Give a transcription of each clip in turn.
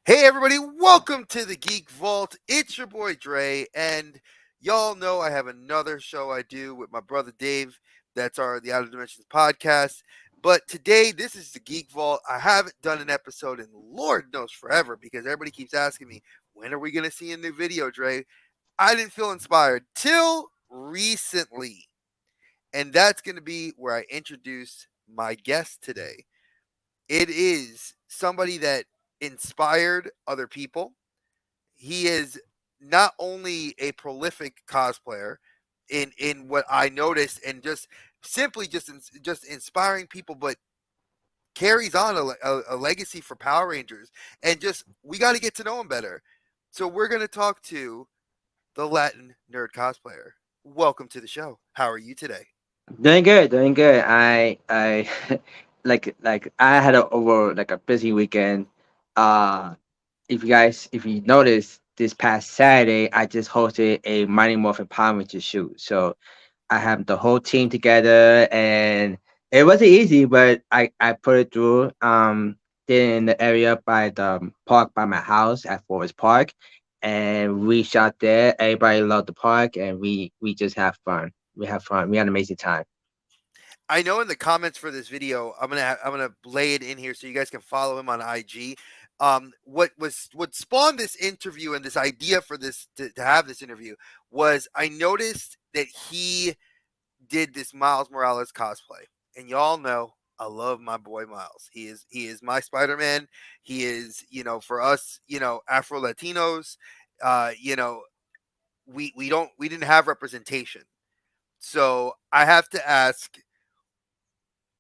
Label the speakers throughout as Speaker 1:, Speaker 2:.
Speaker 1: Hey everybody, welcome to the Geek Vault. It's your boy Dre, and y'all know I have another show I do with my brother Dave. That's our The Outer Dimensions podcast. But today, this is the Geek Vault. I haven't done an episode in Lord knows forever because everybody keeps asking me, when are we gonna see a new video, Dre? I didn't feel inspired till recently. And that's gonna be where I introduce my guest today. It is somebody that inspired other people. He is not only a prolific cosplayer in what I noticed, and just simply just inspiring people, but carries on a legacy for Power Rangers, and just we got to get to know him better. So we're going to talk to the Latin nerd cosplayer. Welcome to the show. How are you today?
Speaker 2: Doing good, doing good. I like I had a busy weekend. Uh if you noticed this past Saturday, I just hosted a Mighty Morphin Power Rangers shoot. So I have the whole team together, and it wasn't easy, but I put it through. Did it in the area by the park by my house at Forest Park, and we shot there. Everybody loved the park, and we just have fun. We have fun. We had an amazing time.
Speaker 1: I know in the comments for this video, I'm gonna lay it in here so you guys can follow him on IG. What spawned this interview and this idea for this to have this interview was I noticed that he did this Miles Morales cosplay, and y'all know I love my boy Miles. He is my Spider Man. He is, for us, Afro Latinos. You know, we didn't have representation, so I have to ask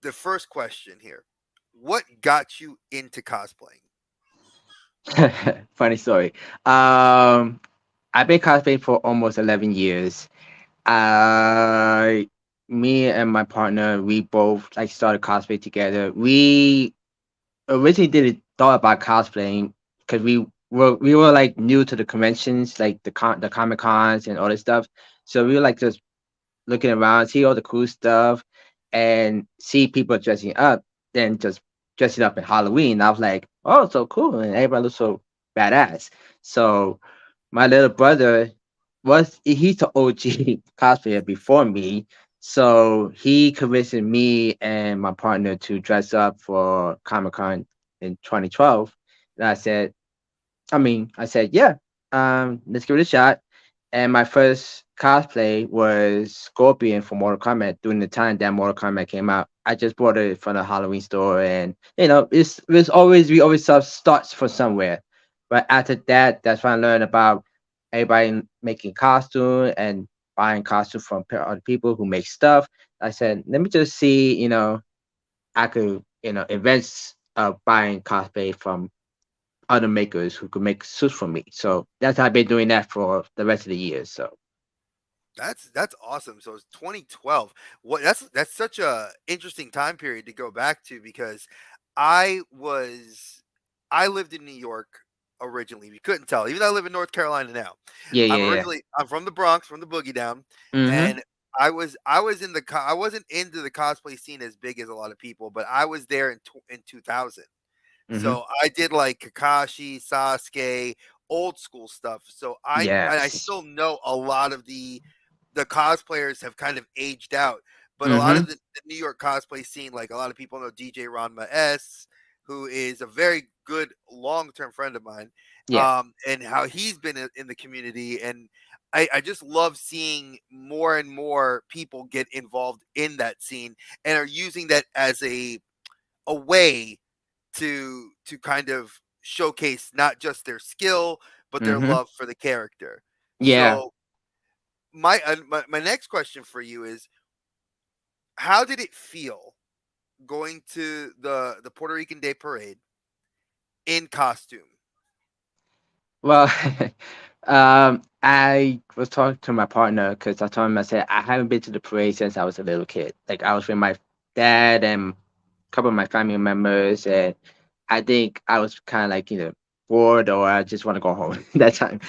Speaker 1: the first question here. What got you into cosplaying?
Speaker 2: Funny story. Um, I've been cosplaying for almost 11 years. Uh, Me and my partner, we both like started cosplay together. We originally didn't thought about cosplaying because we were like new to the conventions, like the Comic Cons and all this stuff. So we were like just looking around, see all the cool stuff, and see people dressing up, then just dressing up in Halloween. I was like, oh, so cool, and everybody looks so badass. So my little brother he's the OG cosplayer before me. So he convinced me and my partner to dress up for Comic Con in 2012. And I said, yeah, let's give it a shot. And my first cosplay was Scorpion from Mortal Kombat during the time that Mortal Kombat came out. I just bought it from the Halloween store, and it's always we always starts from somewhere. But after that, that's when I learned about everybody making costume and buying costume from other people who make stuff. I said, let me just see, I could, invent buying cosplay from other makers who could make suits for me. So that's how I've been doing that for the rest of the years. So
Speaker 1: That's awesome. So it's 2012. That's such a interesting time period to go back to because I was I lived in New York originally. You couldn't tell, even though I live in North Carolina now.
Speaker 2: yeah,
Speaker 1: I'm
Speaker 2: yeah,
Speaker 1: originally I'm from the Bronx, from the Boogie Down,
Speaker 2: yeah.
Speaker 1: and I was in I wasn't into the cosplay scene as big as a lot of people, but I was there in 2000.
Speaker 2: Mm-hmm.
Speaker 1: So I did like Kakashi, Sasuke, old school stuff. So I
Speaker 2: Yes.
Speaker 1: still know a lot of the cosplayers have kind of aged out, but a lot
Speaker 2: Mm-hmm.
Speaker 1: of the New York cosplay scene, like a lot of people know DJ Ranma S, who is a very good long term friend of mine,
Speaker 2: Yeah.
Speaker 1: and how he's been in the community, and I just love seeing more and more people get involved in that scene and are using that as a way to kind of showcase not just their skill but their
Speaker 2: Mm-hmm.
Speaker 1: love for the character.
Speaker 2: Yeah.
Speaker 1: So my next question for you is, how did it feel going to the Puerto Rican Day Parade in costume?
Speaker 2: Well, I was talking to my partner because I told him, I said I haven't been to the parade since I was a little kid. Like I was with my dad and a couple of my family members, and I think I was kind of like bored, or I just want to go home that time.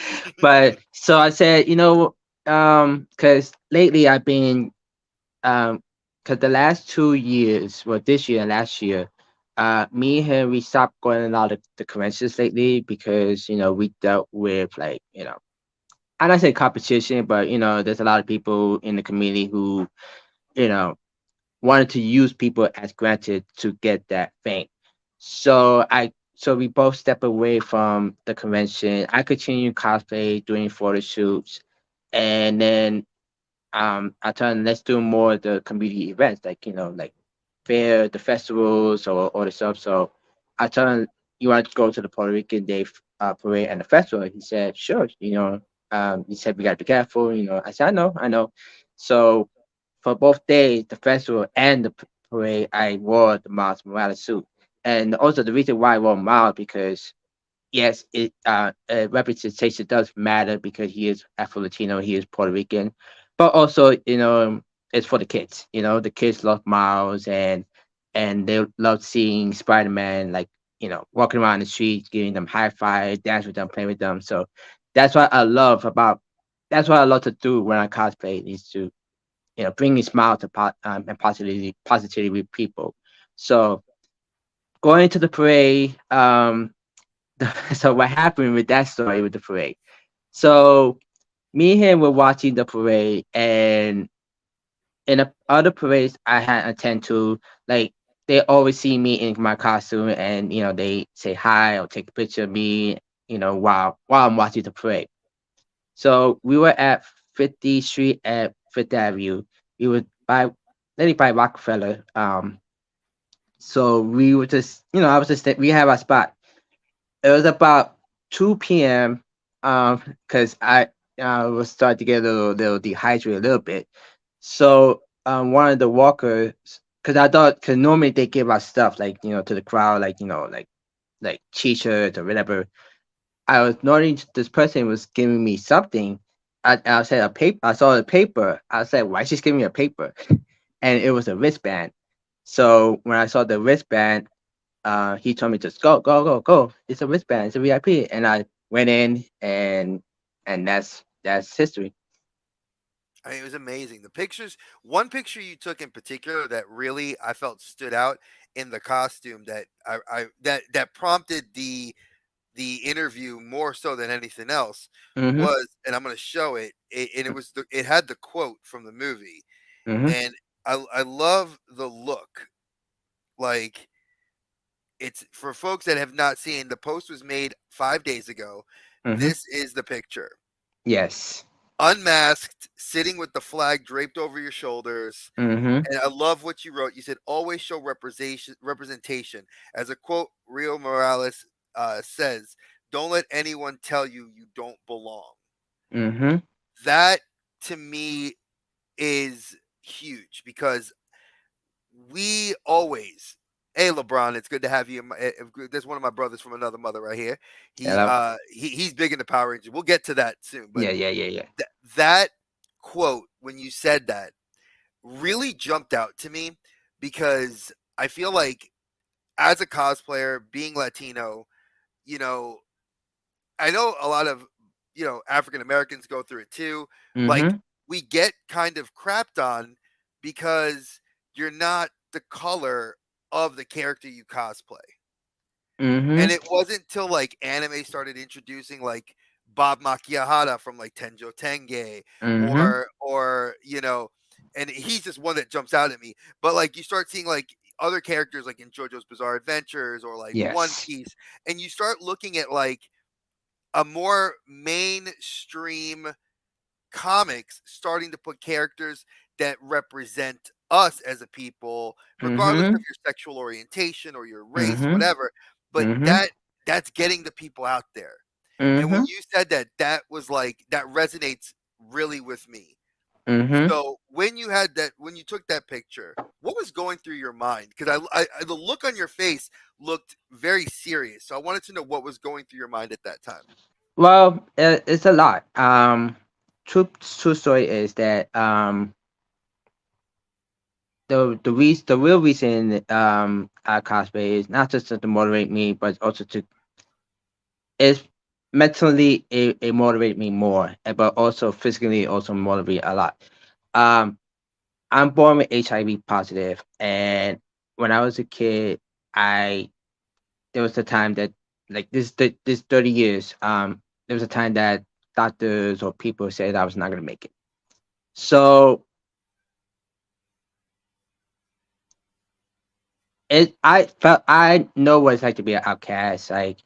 Speaker 2: But so I said, because lately I've been because the last 2 years, well, this year and last year. Me and him, we stopped going a lot of the conventions lately because we dealt with like I don't say competition, but there's a lot of people in the community who you know wanted to use people as granted to get that fame. So we both step away from the convention. I continue cosplay, doing photo shoots, and then I told let's do more of the community events, like like fair, the festivals, or all the stuff. So I told him, you want to go to the Puerto Rican Day parade and the festival? He said, sure. He said we got to be careful. I said, I know. So for both days, the festival and the parade, I wore the Miles Morales suit. And also the reason why I wore Miles because yes, representation does matter because he is Afro Latino, he is Puerto Rican, but also it's for the kids. The kids love Miles and they love seeing Spider Man like walking around the street, giving them high five, dance with them, play with them. So that's what I love about. That's what I love to do when I cosplay is to bring a smile to and positivity with people. So going to the parade, so what happened with that story with the parade? So me and him were watching the parade, and in the other parades I had attend to, like they always see me in my costume, and they say hi or take a picture of me, while I'm watching the parade. So we were at 50th Street at Fifth Avenue. We were by literally by Rockefeller. So we were just, I was just we have our spot. It was about 2 p.m. Because I was starting to get a little dehydrated a little bit. So one of the walkers, because I thought, because normally they give us stuff like to the crowd, like like t-shirts or whatever. I was noticing this person was giving me something. I said a paper. I saw the paper. I said, why is she giving me a paper? And it was a wristband. So when I saw the wristband, he told me just go, go, go, go. It's a wristband. It's a VIP, and I went in, and that's history.
Speaker 1: I mean, it was amazing. The pictures, one picture you took in particular that really I felt stood out in the costume that that prompted the interview more so than anything else
Speaker 2: Mhm.
Speaker 1: was, and I'm going to show and it had the quote from the movie,
Speaker 2: Mhm.
Speaker 1: and I love the look. Like, it's for folks that have not seen, the post was made 5 days ago.
Speaker 2: Mhm.
Speaker 1: This is the picture,
Speaker 2: Yes.
Speaker 1: unmasked, sitting with the flag draped over your shoulders.
Speaker 2: Mhm.
Speaker 1: And I love what you wrote. You said, always show representation. As a quote, Rio Morales says, don't let anyone tell you you don't belong.
Speaker 2: Mhm.
Speaker 1: That to me is huge because we always, hey LeBron, it's good to have you. There's one of my brothers from another mother right here.
Speaker 2: Hello.
Speaker 1: He's big into Power Rangers. We'll get to that soon, but
Speaker 2: Yeah. Yeah. Yeah. Yeah.
Speaker 1: that quote when you said that really jumped out to me because I feel like as a cosplayer, being Latino, you know, I know a lot of African Americans go through it too. Like,
Speaker 2: Mhm.
Speaker 1: we get kind of crapped on because you're not the color of the character you cosplay. And
Speaker 2: Mhm.
Speaker 1: it wasn't till like anime started introducing like Bob Macchiahara from like Tenjo Tenge,
Speaker 2: Mhm.
Speaker 1: or and he's just one that jumps out at me. But like you start seeing like other characters like in JoJo's Bizarre Adventures or like One
Speaker 2: Yes.
Speaker 1: Piece, and you start looking at like a more mainstream comics starting to put characters that represent us as a people, regardless of
Speaker 2: Mhm.
Speaker 1: your sexual orientation or your race,
Speaker 2: Mhm.
Speaker 1: whatever. But
Speaker 2: Mhm.
Speaker 1: that's getting the people out there. And when
Speaker 2: Mhm.
Speaker 1: you said that, that was like that resonates really with me.
Speaker 2: Mhm.
Speaker 1: So when you took that picture, what was going through your mind? Because the look on your face looked very serious. So I wanted to know what was going through your mind at that time.
Speaker 2: Well, it's a lot. True story is that the real reason I cosplay is not just to motivate me, but also to is mentally it motivate me more, but also physically also motivate a lot. Um, I'm born with HIV positive, and when I was a kid. I there was a time that like this 30 years, there was a time that doctors or people said I was not gonna make it. So I know what it's like to be an outcast, like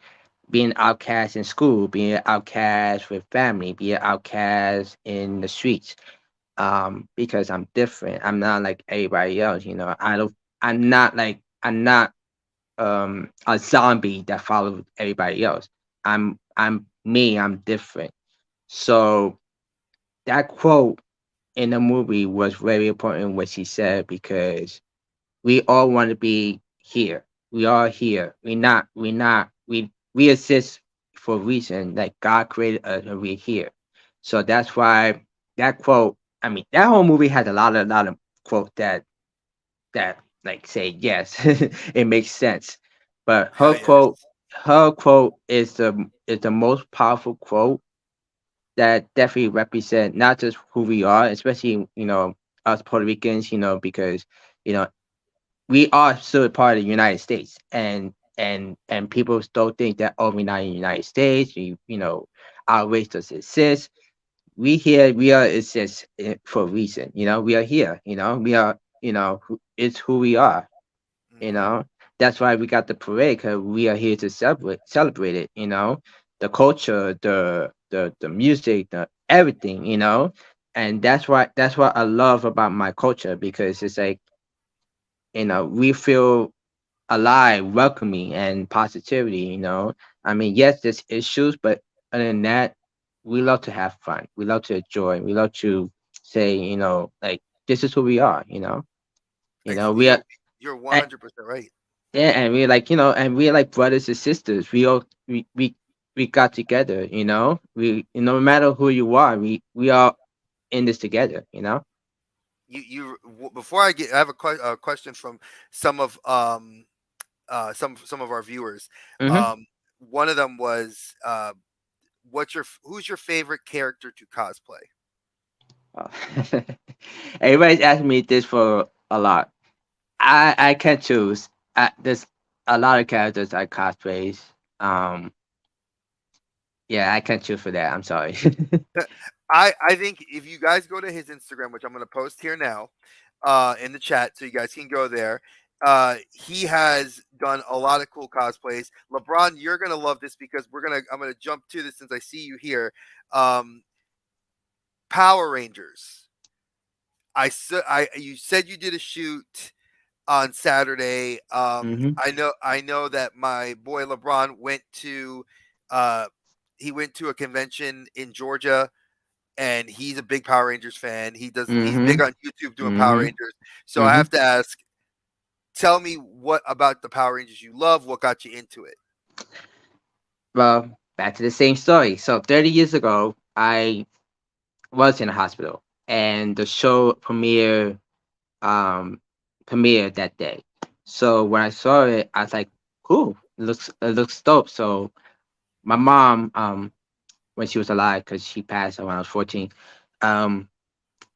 Speaker 2: being outcast in school, being an outcast with family, being an outcast in the streets. Because I'm different. I'm not like everybody else, you know. I'm not a zombie that follows everybody else. I'm me, I'm different. So that quote in the movie was very important what she said because we all want to be here. We are here. We exist for a reason. Like God created us and we're here. So that's why that quote, I mean, that whole movie has a lot of quote that like say yes, it makes sense. But
Speaker 1: Hell yes.
Speaker 2: her quote is the most powerful quote that definitely represent not just who we are, especially us Puerto Ricans, because you know we are still a part of the United States, and people still think that oh we're not in the United States, our race does exist. We are exist for a reason. We are here. We are it's who we are. You
Speaker 1: Hmm.
Speaker 2: know, that's why we got the parade because we are here to celebrate it. The culture, the music, the everything. And that's what I love about my culture because it's like we feel alive, welcoming, and positivity. I mean, yes, there's issues, but other than that, we love to have fun. We love to enjoy. We love to say, like this is who we are. We are.
Speaker 1: You're 100% right.
Speaker 2: Yeah, and we're like, and we're like brothers and sisters. We got together, no matter who you are, we are in this together,
Speaker 1: Before I have a question from some of some of our viewers.
Speaker 2: Mm-hmm.
Speaker 1: Um, One of them was, who's your favorite character to cosplay?
Speaker 2: Everybody's asking me this for a lot. I can't choose. There's a lot of characters I cosplays. Um, yeah, I can't choose for that. I'm sorry.
Speaker 1: I think if you guys go to his Instagram, which I'm going to post here now, in the chat, so you guys can go there. He has done a lot of cool cosplays. LeBron, you're gonna love this because I'm gonna jump to this since I see you here. Um, Power Rangers. You said you did a shoot on Saturday.
Speaker 2: Hmm.
Speaker 1: I know that my boy LeBron uh, went to a convention in Georgia, and he's a big Power Rangers fan. He's big
Speaker 2: Hmm.
Speaker 1: on YouTube doing Power
Speaker 2: Hmm.
Speaker 1: Rangers. So I
Speaker 2: Hmm.
Speaker 1: have to ask, tell me what about the Power Rangers you love? What got you into it?
Speaker 2: Well, back to the same story. So 30 years ago, I was in a hospital, and the show um premiered that day. So when I saw it, I was like, "Cool, it looks dope." So my mom, when she was alive, because she passed when I was 14, um,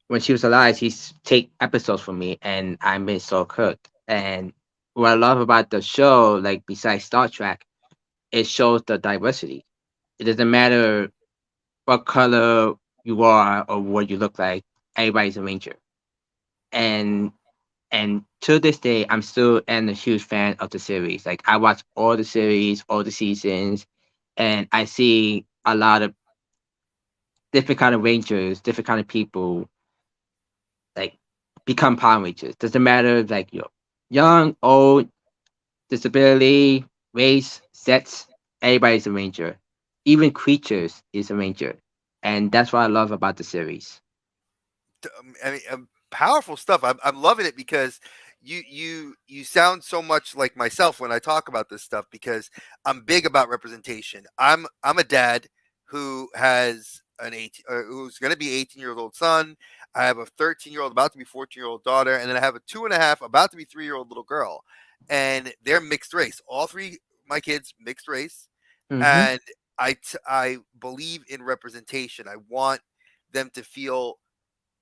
Speaker 2: when she was alive, take episodes from me, and I made so cooked. And what I love about the show, like besides Star Trek, it shows the diversity. It doesn't matter what color you are or what you look like. Everybody's a ranger, and to this day, I'm still a huge fan of the series. Like I watch all the series, all the seasons, and I see a lot of different kind of rangers, different kind of people like become Power Rangers. Doesn't matter like you're young, old, disability, race, sex. Everybody's a ranger. Even creatures is a ranger, and that's what I love about the series.
Speaker 1: I mean, powerful stuff. I'm loving it because you sound so much like myself when I talk about this stuff because I'm big about representation. I'm a dad who has who's going to be 18 years old son. I have a 13-year-old about to be 14-year-old daughter, and then I have a 2.5 about to be 3-year-old little girl, and they're mixed race. All three my kids mixed race,
Speaker 2: Mm-hmm.
Speaker 1: and I believe in representation. I want them to feel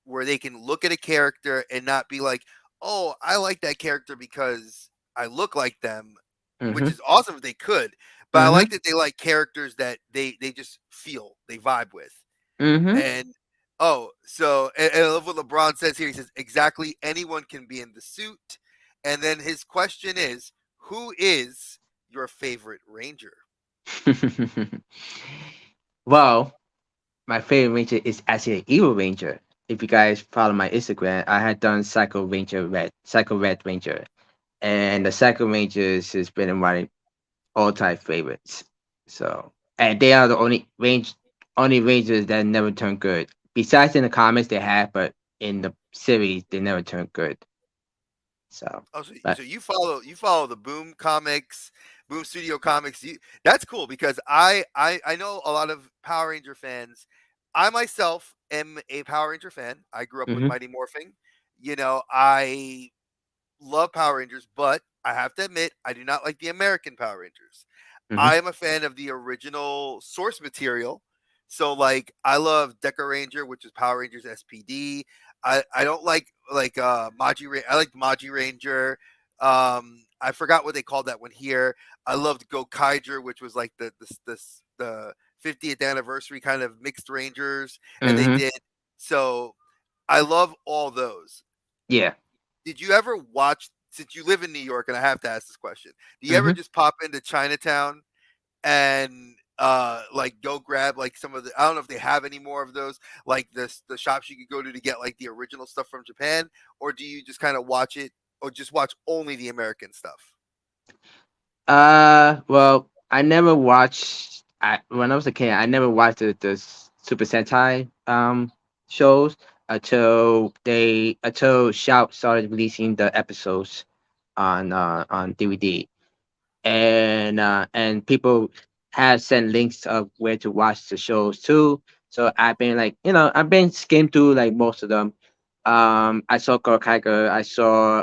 Speaker 1: where they can look at a character and not be like, "Oh, I like that character because I look like them, which
Speaker 2: Mhm.
Speaker 1: is awesome if they could. But I like
Speaker 2: Mhm.
Speaker 1: that they like characters that they just feel they vibe with.
Speaker 2: Mhm.
Speaker 1: And oh, so and I love what LeBron says here. He says exactly anyone can be in the suit. And then his question is, who is your favorite Ranger?
Speaker 2: Well, my favorite ranger is actually an evil ranger. If you guys follow my Instagram, I had done Psycho Red Ranger, and the Psycho Rangers has been my all-time favorites. So, and they are the only rangers that never turn good. Besides in the comics they have, but in the series they never turn good. So,
Speaker 1: Oh, so,
Speaker 2: but
Speaker 1: so you follow the Boom Comics, Boom Studio Comics. That's cool because I know a lot of Power Ranger fans. I myself am a Power Ranger fan. I grew up with
Speaker 2: mhm,
Speaker 1: Mighty Morphing. I love Power Rangers, but I have to admit I do not like the American Power Rangers.
Speaker 2: mhm,
Speaker 1: I am a fan of the original source material. So like I love Deca Ranger, which is Power Rangers SPD. I don't like Maji I like Maji Ranger. I forgot what they called that one here. I loved Go Kaiger, which was like the 50th anniversary kind of mixed Rangers, and they
Speaker 2: mhm,
Speaker 1: did. So I love all those.
Speaker 2: yeah,
Speaker 1: Did you ever watch, since you live in New York and I have to ask this question, do you ever
Speaker 2: mhm.
Speaker 1: just pop into Chinatown and like go grab like some of the, I don't know if they have any more of those, like the shops you could go to get like the original stuff from Japan, or do you just kind of watch it, or just watch only the American stuff?
Speaker 2: Well, I never watched. When I was a kid, I never watched the Super Sentai shows until Shout started releasing the episodes on DVD, and people have sent links of where to watch the shows too. So I've been like, I've been skimmed through like most of them. I saw Gorkaiger, I saw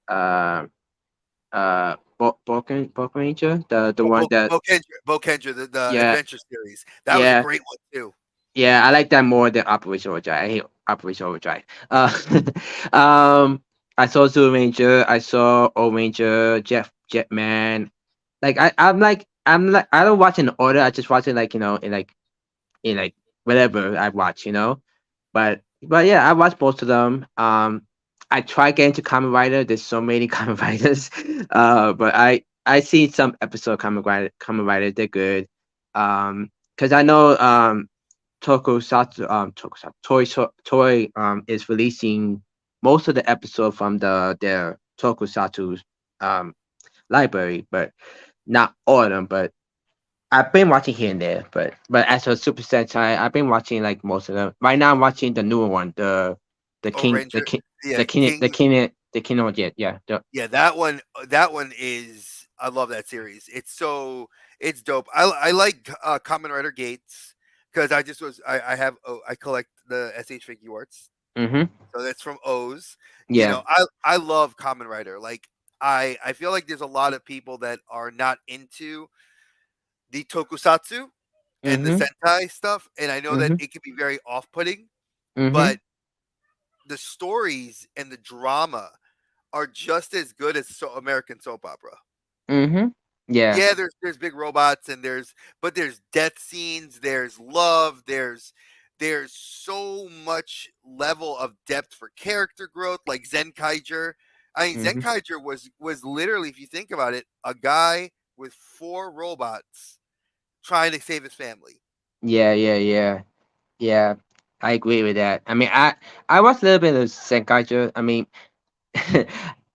Speaker 2: uh Boken Ranger, the one that
Speaker 1: Bokendra, the
Speaker 2: yeah,
Speaker 1: adventure series, that was a
Speaker 2: yeah,
Speaker 1: great one too.
Speaker 2: yeah. I like that more than Operation Overdrive. I hate Operation Overdrive. Um, I saw Zoo Ranger. I saw Old Ranger, Jetman. Like I'm like I don't watch in order. I just watch it like in like whatever I watch. But yeah, I watch both of them. I try getting to Kamen Rider. There's so many Kamen Riders. But I see some episode of Kamen Rider. They're good. Because I know Toy is releasing most of the episode from their Tokusatsu um library, but not all of them. But I've been watching here and there. But as a Super Sentai, I've been watching like most of them. Right now, I'm watching the newer one, the
Speaker 1: Oh,
Speaker 2: King,
Speaker 1: Ranger, yeah,
Speaker 2: the King of Jet. Yeah.
Speaker 1: yeah, that one is, I love that series. It's dope. I like Common Rider Gates because I have, I collect the SH figure arts,
Speaker 2: Mhm.
Speaker 1: so that's from O's.
Speaker 2: Yeah.
Speaker 1: I love Common Rider. Like I feel like there's a lot of people that are not into the tokusatsu and the
Speaker 2: Mhm.
Speaker 1: Sentai stuff, and I know that
Speaker 2: Mhm.
Speaker 1: it can be very off-putting, but
Speaker 2: Mhm.
Speaker 1: the stories and the drama are just as good as American soap opera.
Speaker 2: Mhm. Yeah.
Speaker 1: Yeah, there's big robots and there's death scenes, there's love, there's so much level of depth for character growth, like Zen Kaiger. I mean, Zen
Speaker 2: Mhm.
Speaker 1: Kaiger was literally, if you think about it, a guy with four robots trying to save his family.
Speaker 2: Yeah. Yeah. Yeah. Yeah. I agree with that. I mean, I watched a little bit of Senkaijo. I mean,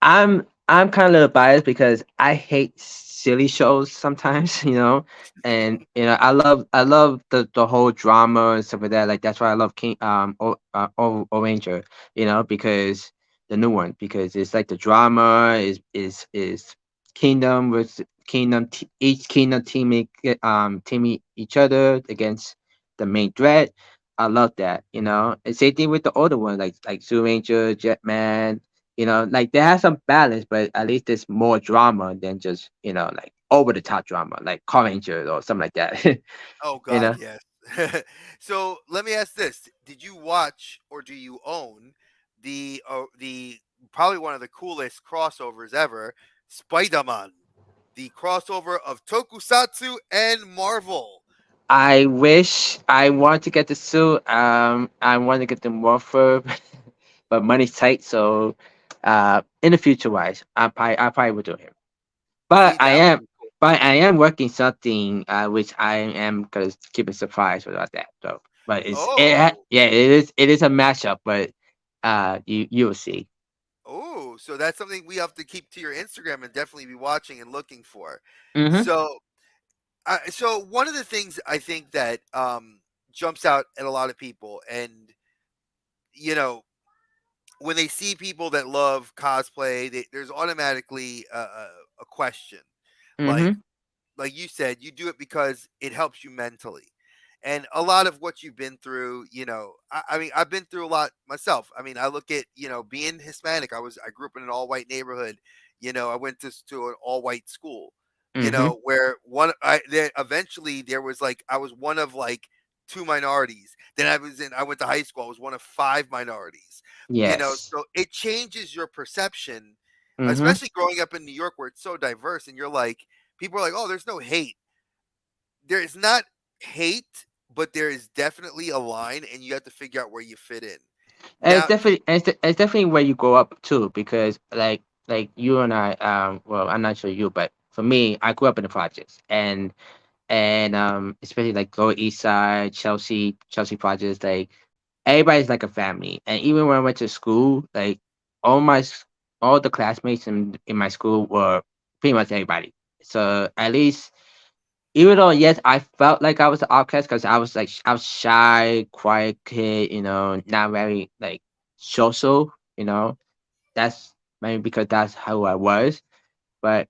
Speaker 2: I'm kind of a little biased because I hate silly shows sometimes, and I love the whole drama and stuff like that. Like that's why I love Ranger, because the new one, because it's like the drama is kingdom with kingdom, each kingdom teaming each other against the main threat. I love that, and same thing with the older one, like Zoo Ranger, Jetman. Like they have some balance, but at least there's more drama than just like over the top drama, like Car Ranger or something like that.
Speaker 1: Oh
Speaker 2: you
Speaker 1: God,
Speaker 2: know.
Speaker 1: yes. So let me ask this: did you watch or do you own the probably one of the coolest crossovers ever, Spider-Man, the crossover of Tokusatsu and Marvel.
Speaker 2: I wish I want to get the suit. I want to get the morpher, but money's tight. So, in the future, wise, I probably will do him. But
Speaker 1: See,
Speaker 2: I
Speaker 1: that would
Speaker 2: am,
Speaker 1: be cool.
Speaker 2: but I am working something, which I am gonna keep a surprise about that. So, but
Speaker 1: Oh,
Speaker 2: yeah, it is a mashup, but you will see.
Speaker 1: oh, so that's something we have to keep to your Instagram and definitely be watching and looking for.
Speaker 2: Mm-hmm.
Speaker 1: So, so one of the things I think that jumps out at a lot of people, and you know, when they see people that love cosplay, there's automatically a question, like
Speaker 2: Mm-hmm.
Speaker 1: like you said, you do it because it helps you mentally. And a lot of what you've been through, I mean, I've been through a lot myself. I mean, I look at, being Hispanic, I grew up in an all white neighborhood. I went to an all white school,
Speaker 2: Mm-hmm.
Speaker 1: where eventually there was like, I was one of like two minorities. Then I went to high school. I was one of five minorities,
Speaker 2: Yes.
Speaker 1: so it changes your perception,
Speaker 2: Mm-hmm.
Speaker 1: especially growing up in New York where it's so diverse and you're like, people are like, "Oh, there's no hate." There is not hate, but there is definitely a line, and you have to figure out where you fit in.
Speaker 2: And
Speaker 1: Now,
Speaker 2: it's definitely where you grow up too, because like you and I, well, I'm not sure you, but for me, I grew up in the projects, and especially like Lower East Side, Chelsea projects, like everybody's like a family. And even when I went to school, like all my all the classmates in my school were pretty much everybody. So at least, even though yes, I felt like I was the outcast because I was shy, quiet kid, not very like social, That's maybe because that's how I was. But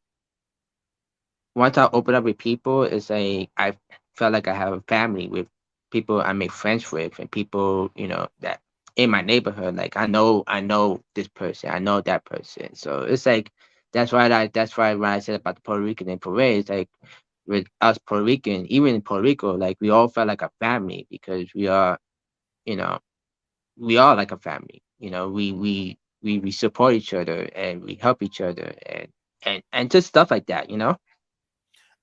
Speaker 2: once I open up with people, it's like I felt like I have a family with people I make friends with, and people, that in my neighborhood. Like I know this person, I know that person. So it's like that's why when I said about the Puerto Rican and parade, it's like with us Puerto Rican, even in Puerto Rico, like we all felt like a family because you know, we are like a family. We support each other and we help each other, and just stuff like that.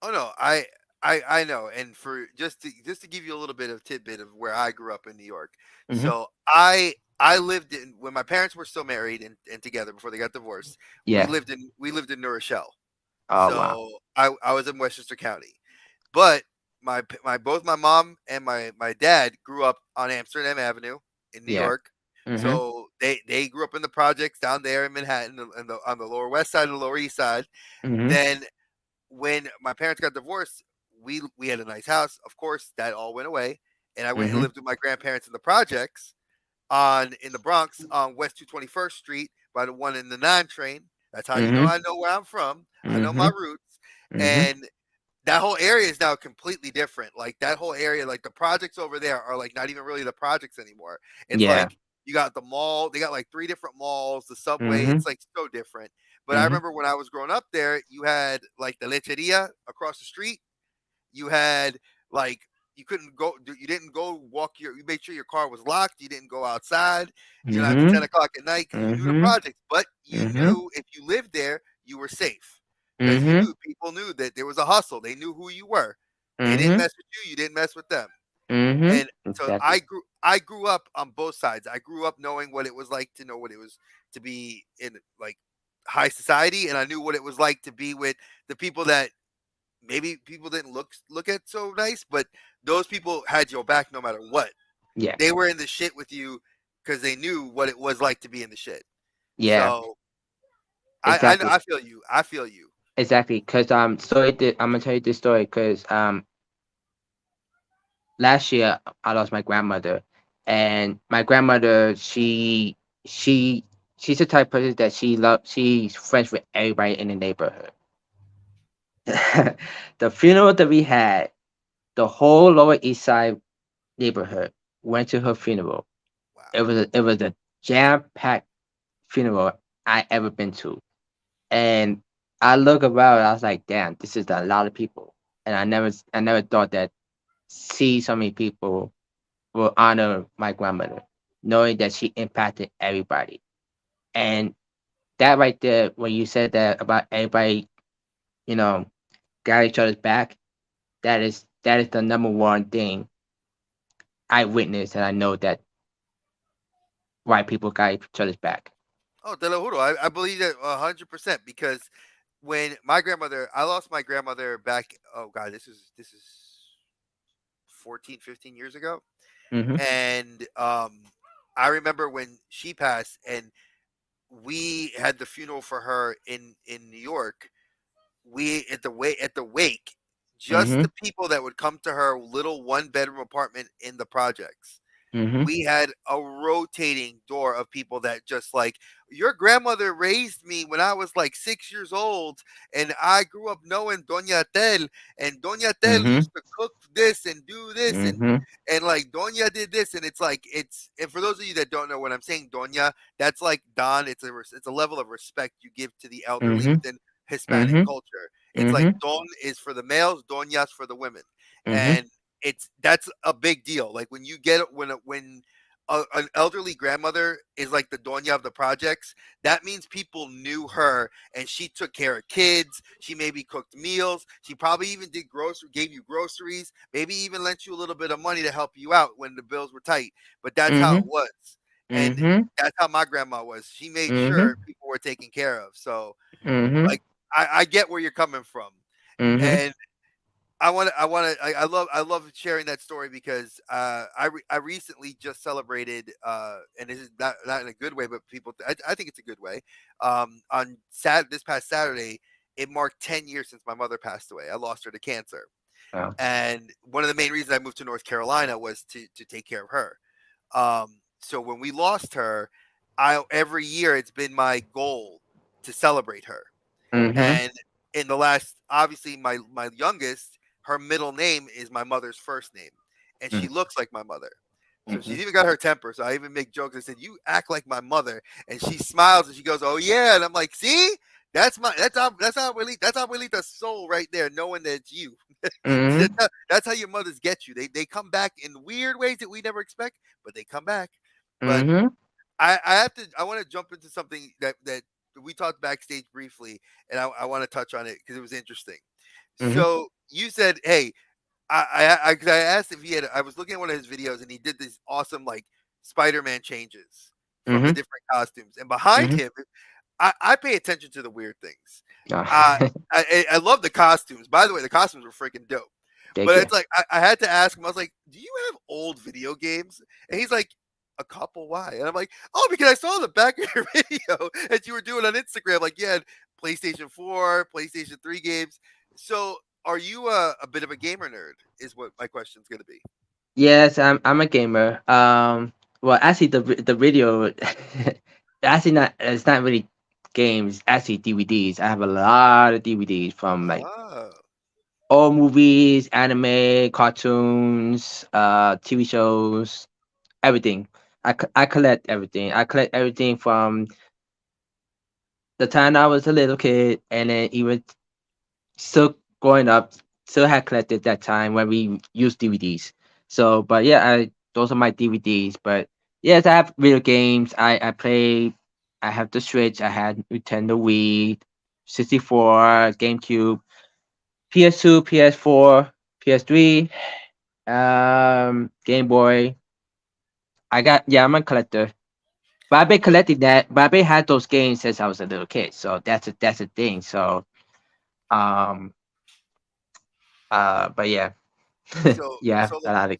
Speaker 1: oh no, I know, and for just to give you a little bit of tidbit of where I grew up in New York.
Speaker 2: Hmm.
Speaker 1: So I lived in when my parents were still married and together before they got divorced. We
Speaker 2: Yeah.
Speaker 1: lived in New Rochelle.
Speaker 2: Oh wow.
Speaker 1: So I was in Westchester County. But my both my mom and my dad grew up on Amsterdam Avenue in New
Speaker 2: Yeah.
Speaker 1: York.
Speaker 2: Mhm.
Speaker 1: So they grew up in the projects down there in Manhattan, on the Lower West Side and the Lower East Side.
Speaker 2: Mhm.
Speaker 1: Then when my parents got divorced, we had a nice house. Of course, that all went away, and I went and
Speaker 2: Mhm.
Speaker 1: lived with my grandparents in the projects on in the Bronx on West 221st Street by the one in the 9 train. That's how you know
Speaker 2: Mhm.
Speaker 1: I know where I'm from. I know my
Speaker 2: Mhm.
Speaker 1: roots.
Speaker 2: Mhm.
Speaker 1: And that whole area is now completely different. Like that whole area, like the projects over there are like not even really the projects anymore. It's
Speaker 2: Yeah.
Speaker 1: like you got the mall, they got like three different malls, the subway,
Speaker 2: Mhm.
Speaker 1: it's like so different. But I
Speaker 2: Mhm.
Speaker 1: remember when I was growing up there, you had like the lecheria across the street. You had like you didn't go walk you made sure your car was locked. You didn't go outside, after
Speaker 2: Mhm.
Speaker 1: 10 o'clock at night because you knew the
Speaker 2: Mhm.
Speaker 1: projects. But you
Speaker 2: Mhm.
Speaker 1: knew if you lived there, you were safe because you
Speaker 2: Mhm.
Speaker 1: knew people knew that there was a hustle. They knew who you were. They didn't
Speaker 2: Mhm.
Speaker 1: mess with you. You didn't mess with them.
Speaker 2: Mhm.
Speaker 1: And so
Speaker 2: Exactly.
Speaker 1: I grew up on both sides. I grew up knowing what it was like to know what it was to be in like high society, and I knew what it was like to be with the people that maybe people didn't look at so nice, but those people had your back no matter what.
Speaker 2: Yeah.
Speaker 1: They were in the shit with you because they knew what it was like to be in the shit.
Speaker 2: Yeah.
Speaker 1: So
Speaker 2: Exactly.
Speaker 1: I feel you. I feel you.
Speaker 2: Exactly. Cause I'm gonna tell you this story. Cause last year I lost my grandmother, and my grandmother, she she's the type of person that she's friends with everybody in the neighborhood. The funeral that we had, the whole Lower East Side neighborhood went to her funeral.
Speaker 1: Wow.
Speaker 2: It was a jam packed funeral I ever been to, and I look around. I was like, damn, this is a lot of people, and I never thought that see so many people will honor my grandmother, knowing that she impacted everybody. And that right there, when you said that about everybody, you know, got each other's back, that is the number one thing I witnessed, and I know that white people got each other's back.
Speaker 1: Oh, te lo juro. I believe that 100% because when my grandmother, I lost my grandmother back. Oh God, this is 14, 15 years ago,
Speaker 2: Mhm.
Speaker 1: and I remember when she passed, and we had the funeral for her in New York. We at the wake, just
Speaker 2: Mhm.
Speaker 1: the people that would come to her little one bedroom apartment in the projects,
Speaker 2: Mhm.
Speaker 1: we had a rotating door of people that just like, your grandmother raised me when I was like 6 years old, and I grew up knowing Doña Tel, and Doña Tel
Speaker 2: Mhm.
Speaker 1: used to cook this and do this,
Speaker 2: Mhm.
Speaker 1: and like Doña did this, and it's like and for those of you that don't know, when I'm saying Doña, that's like Don. It's a level of respect you give to the elderly
Speaker 2: Mhm.
Speaker 1: within Hispanic
Speaker 2: Mhm.
Speaker 1: culture. It's like
Speaker 2: Mhm.
Speaker 1: Don is for the males, Doña's for the women,
Speaker 2: Mhm.
Speaker 1: and that's a big deal. Like when you get when an elderly grandmother is like the doña of the projects, that means people knew her and she took care of kids. She maybe cooked meals. She probably even gave you groceries, maybe even lent you a little bit of money to help you out when the bills were tight. But that's how it
Speaker 2: Mhm.
Speaker 1: was. And
Speaker 2: Mhm.
Speaker 1: that's how my grandma was. She made sure
Speaker 2: Mhm.
Speaker 1: people were taken care of. So,
Speaker 2: Mhm.
Speaker 1: like, I get where you're coming from.
Speaker 2: Mhm.
Speaker 1: And I love sharing that story because I recently just celebrated and this is not in a good way, but I think it's a good way. On this past Saturday, it marked 10 years since my mother passed away. I lost her to cancer,
Speaker 2: Oh.
Speaker 1: and one of the main reasons I moved to North Carolina was to take care of her. So when we lost her, I every year it's been my goal to celebrate her.
Speaker 2: Mhm.
Speaker 1: And in the last, obviously, my youngest, her middle name is my mother's first name, and she
Speaker 2: Mhm.
Speaker 1: looks like my mother. So she's
Speaker 2: Mhm.
Speaker 1: even got her temper. So I even make jokes. I said, "You act like my mother," and she smiles and she goes, "Oh yeah," and I'm like, "See, that's our abuelita's soul right there, knowing that it's you."
Speaker 2: Mhm.
Speaker 1: That's how your mothers get you. They come back in weird ways that we never expect, but they come back. But
Speaker 2: Mhm.
Speaker 1: I want to jump into something that we talked backstage briefly, and I want to touch on it because it was interesting.
Speaker 2: Mhm.
Speaker 1: So you said, "Hey, 'cause I asked if he had." I was looking at one of his videos, and he did these awesome like Spider-Man changes from the
Speaker 2: Mhm.
Speaker 1: different costumes, and behind
Speaker 2: Mhm.
Speaker 1: him, I pay attention to the weird things.
Speaker 2: Oh.
Speaker 1: Uh, I love the costumes. By the way, the costumes were freaking dope.
Speaker 2: Thank
Speaker 1: But
Speaker 2: you.
Speaker 1: it's like I had to ask him. I was like, "Do you have old video games?" And he's like, "A couple. Why?" And I'm like, "Oh, because I saw the back of your video that you were doing on Instagram. Like you had PlayStation 4, PlayStation 3 games. So are you a bit of a gamer nerd? Is what my question's gonna be."
Speaker 2: Yes, I'm a gamer. Well, actually, the video, actually not it's not really games. Actually, DVDs. I have a lot of DVDs from like
Speaker 1: Oh,
Speaker 2: all movies, anime, cartoons, TV shows, everything. I collect everything. I collect everything from the time I was a little kid, and then even still growing up, still had collected that time when we used DVDs. So, but yeah, those are my DVDs. But yes, I have video games. I play. I have the Switch. I had Nintendo Wii, 64, GameCube, PS2, PS4, PS3, Game Boy. I'm a collector. But I've been
Speaker 1: but
Speaker 2: collecting that. But I've been had those games since I was a little kid. So that's a thing. So um but yeah.
Speaker 1: so
Speaker 2: Yeah,
Speaker 1: so
Speaker 2: a lot of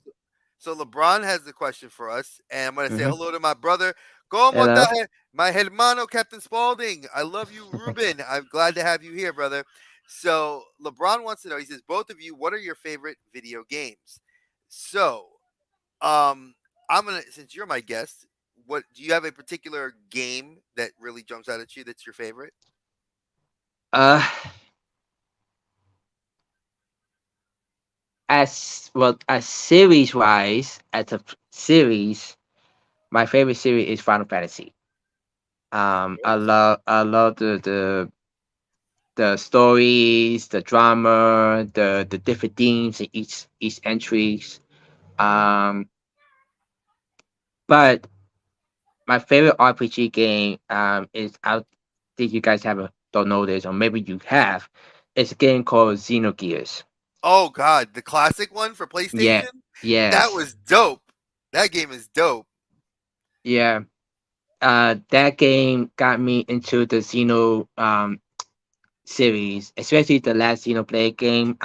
Speaker 1: So LeBron has the question for us, and I'm gonna say
Speaker 2: mhm.
Speaker 1: hello to my brother. ¿Cómo está,
Speaker 2: Hello.
Speaker 1: my hermano, Captain Spaulding? I love you, Ruben. I'm glad to have you here, brother. So LeBron wants to know. He says, both of you, what are your favorite video games? So, I'm gonna since you're my guest, what do you have a particular game that really jumps out at you that's your favorite?
Speaker 2: Uh, as series wise, as a series, my favorite series is Final Fantasy. I love the stories, the drama, the different themes in each entries. Um, but my favorite RPG game is out. think you guys haven't don't know this, or maybe you have. It's a game called Xenogears.
Speaker 1: Oh God, the classic one for
Speaker 2: Yeah.
Speaker 1: PlayStation. That
Speaker 2: Yes.
Speaker 1: was dope. That game is dope.
Speaker 2: Yeah. That game got me into the Xeno series, especially the last Xenoblade game.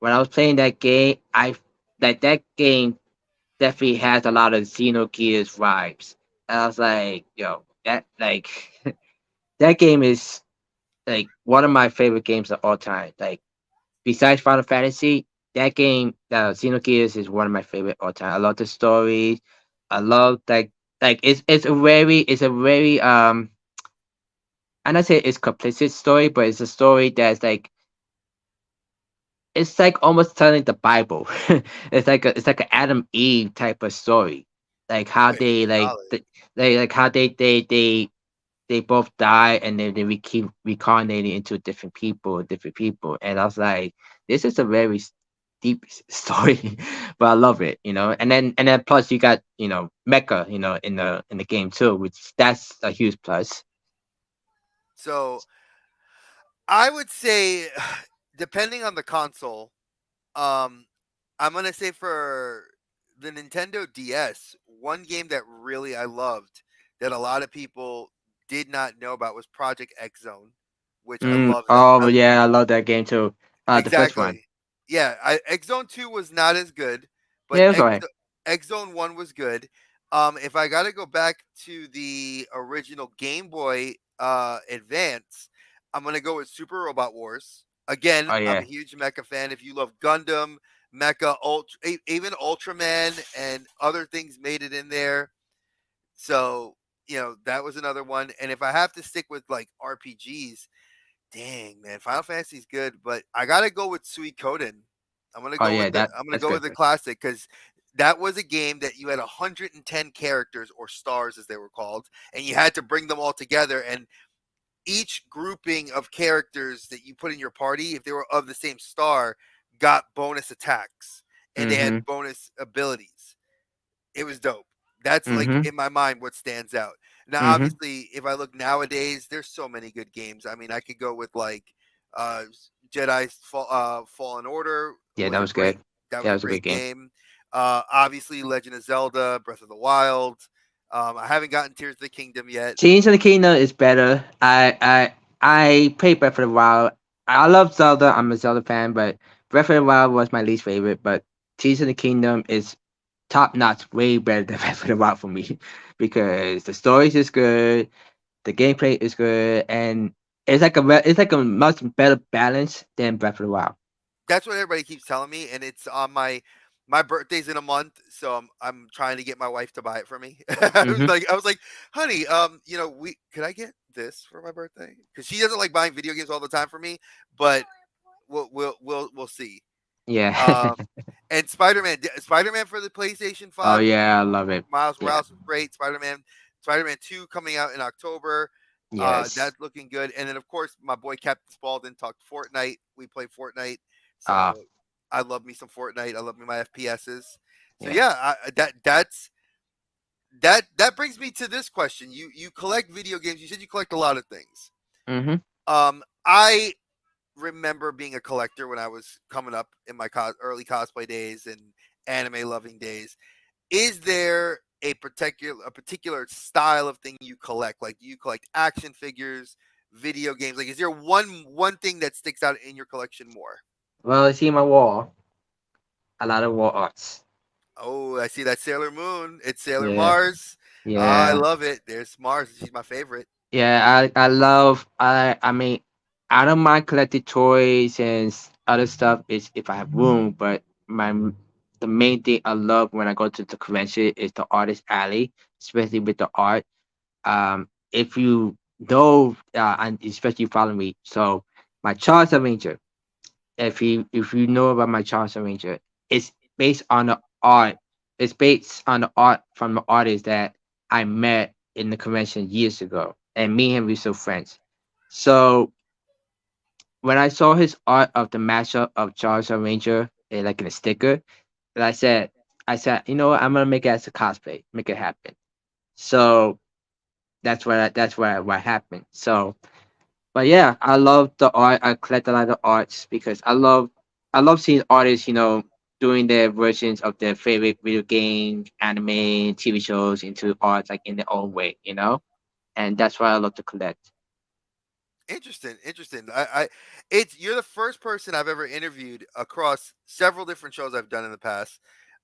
Speaker 2: When I was playing that game, I like that game definitely has a lot of Xenogears vibes. And I was like, yo, that like that game is like one of my favorite games of all time. Like besides Final Fantasy, that game, Xenogears, is one of my favorite all time. I love the story. I love like it's a very I'm not saying it's complicit story, but it's a story that's like it's like almost telling the Bible. It's like an Adam Eve type of story, like how
Speaker 1: Wait,
Speaker 2: they
Speaker 1: solid.
Speaker 2: like how they both die and then they keep reincarnating into different people. And I was like, this is a very deep story, but I love it, you know. And then plus you got Mecha, in the game too, which that's a huge plus.
Speaker 1: So I would say, depending on the console, um, I'm gonna say for the Nintendo DS, one game that really I loved that a lot of people did not know about was Project X Zone, which I love that.
Speaker 2: Oh yeah, I love that game too. The first one.
Speaker 1: Exactly. Yeah, X Zone 2 was not as good, but
Speaker 2: Yeah, it was alright.
Speaker 1: X Zone 1 was good. If I got to go back to the original Game Boy Advance, I'm going to go with Super Robot Wars. Again,
Speaker 2: Oh
Speaker 1: I'm
Speaker 2: yeah,
Speaker 1: a huge Mecha fan. If you love Gundam, Mecha, even Ultraman and other things made it in there. So, that was another one. And if I have to stick with like RPGs, dang, man, Final Fantasy's good, but I gotta go with Suikoden. I'm gonna
Speaker 2: oh
Speaker 1: go
Speaker 2: yeah,
Speaker 1: with the I'm gonna
Speaker 2: that's
Speaker 1: go
Speaker 2: good
Speaker 1: with the
Speaker 2: too.
Speaker 1: classic because that was a game that you had 110 characters or stars as they were called, and you had to bring them all together. And each grouping of characters that you put in your party, if they were of the same star, got bonus attacks and they had
Speaker 2: Mhm,
Speaker 1: bonus abilities. It was dope. That's like
Speaker 2: mhm,
Speaker 1: in my mind what stands out. Now,
Speaker 2: mhm.
Speaker 1: obviously, if I look nowadays, there's so many good games. I mean, I could go with like uh, Fallen Order
Speaker 2: Yeah,
Speaker 1: was
Speaker 2: that
Speaker 1: a
Speaker 2: was good.
Speaker 1: great that
Speaker 2: Yeah,
Speaker 1: was
Speaker 2: that
Speaker 1: a
Speaker 2: was a good
Speaker 1: great
Speaker 2: game.
Speaker 1: game. Obviously, Legend of Zelda, Breath of the Wild. I haven't gotten Tears of the Kingdom yet.
Speaker 2: Tears of the Kingdom is better. I played Breath of the Wild. I love Zelda. I'm a Zelda fan, but Breath of the Wild was my least favorite. But Tears of the Kingdom is top notch, way better than Breath of the Wild for me, because the stories is good, the gameplay is good, and it's like a much better balance than Breath of the Wild.
Speaker 1: That's what everybody keeps telling me, and it's on my birthday's in a month, so I'm trying to get my wife to buy it for me.
Speaker 2: Hmm.
Speaker 1: I was like, honey, we could I get this for my birthday? Because she doesn't like buying video games all the time for me, but we'll see.
Speaker 2: Yeah.
Speaker 1: Um, and Spider Man for the PlayStation
Speaker 2: Oh
Speaker 1: 5 was
Speaker 2: yeah, I love it.
Speaker 1: Miles
Speaker 2: Yeah.
Speaker 1: Morales was great. Spider Man 2 coming out in October.
Speaker 2: Yes.
Speaker 1: That's looking good. And then of course my boy Captain Spaulding talked Fortnite. We play Fortnite.
Speaker 2: Uh
Speaker 1: So I love me some Fortnite. I love me my FPSs. So
Speaker 2: yeah.
Speaker 1: yeah, that brings me to this question. You collect video games. You said you collect a lot of things.
Speaker 2: Hmm.
Speaker 1: I remember being a collector when I was coming up in my early cosplay days and anime loving days. Is there a particular style of thing you collect? Like, do you collect action figures, video games? Like, is there one thing that sticks out in your collection more?
Speaker 2: Well, I see my wall. A lot of wall arts.
Speaker 1: Oh, I see that Sailor Moon. It's Sailor
Speaker 2: Yeah.
Speaker 1: Mars. Ah, I
Speaker 2: Yeah.
Speaker 1: love it. There's Mars. She's my favorite.
Speaker 2: Yeah, I love I mean I don't mind collecting toys and other stuff is if I have room, but the main thing I love when I go to the convention is the artist alley, especially with the art. If you know, and especially follow me, so my Charles Avenger, if you know about my Charles Ranger, it's based on the art. It's based on the art from the artist that I met in the convention years ago, and me and him we still friends. So when I saw his art of the mashup of Charles Ranger, like in a sticker, and I said, you know what, I'm gonna make it as a cosplay, make it happen. So That's where what happened. So, but yeah, I love the art. I collect a lot of arts because I love seeing artists, doing their versions of their favorite video game, anime, TV shows into art like in their own way. And that's why I love to collect.
Speaker 1: Interesting, interesting. It's you're the first person I've ever interviewed across several different shows I've done in the past.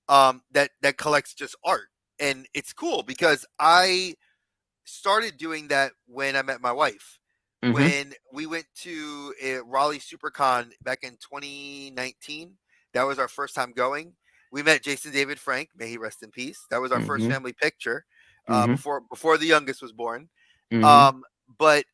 Speaker 1: That collects just art, and it's cool because I started doing that when I met my wife.
Speaker 2: Mhm.
Speaker 1: When we went to Raleigh SuperCon back in 2019, that was our first time going. We met Jason David Frank, may he rest in peace. That was our first
Speaker 2: Mhm.
Speaker 1: family picture
Speaker 2: Mhm.
Speaker 1: before the youngest was born.
Speaker 2: Mhm.
Speaker 1: But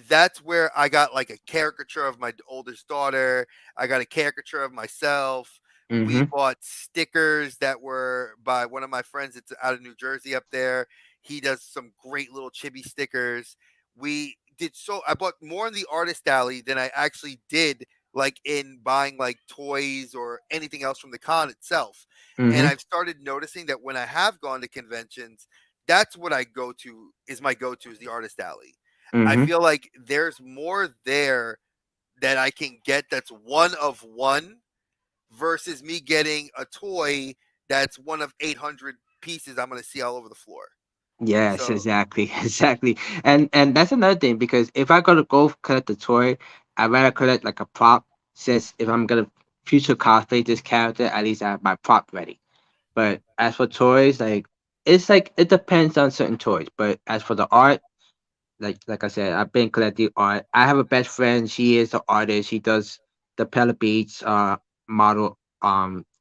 Speaker 1: that's where I got like a caricature of my oldest daughter. I got a caricature of myself. We
Speaker 2: Mhm.
Speaker 1: bought stickers that were by one of my friends. It's out of New Jersey up there. He does some great little chibi stickers. We did so. I bought more in the artist alley than I actually did like in buying like toys or anything else from the con itself. And
Speaker 2: Mhm.
Speaker 1: I've started noticing that when I have gone to conventions, that's what I go to is my go to is the artist alley. I
Speaker 2: Mhm.
Speaker 1: feel like there's more there that I can get that's one of one versus me getting a toy that's one of 800 pieces I'm going to see all over the floor.
Speaker 2: Yes,
Speaker 1: So
Speaker 2: exactly, exactly. And that's another thing because if I gotta go collect the toy, I'd rather collect like a prop. Since if I'm gonna future cosplay this character, at least I have my prop ready. But as for toys, like it depends on certain toys. But as for the art, like I said, I've been collecting art. I have a best friend. She is an artist. She does the Pella Beach model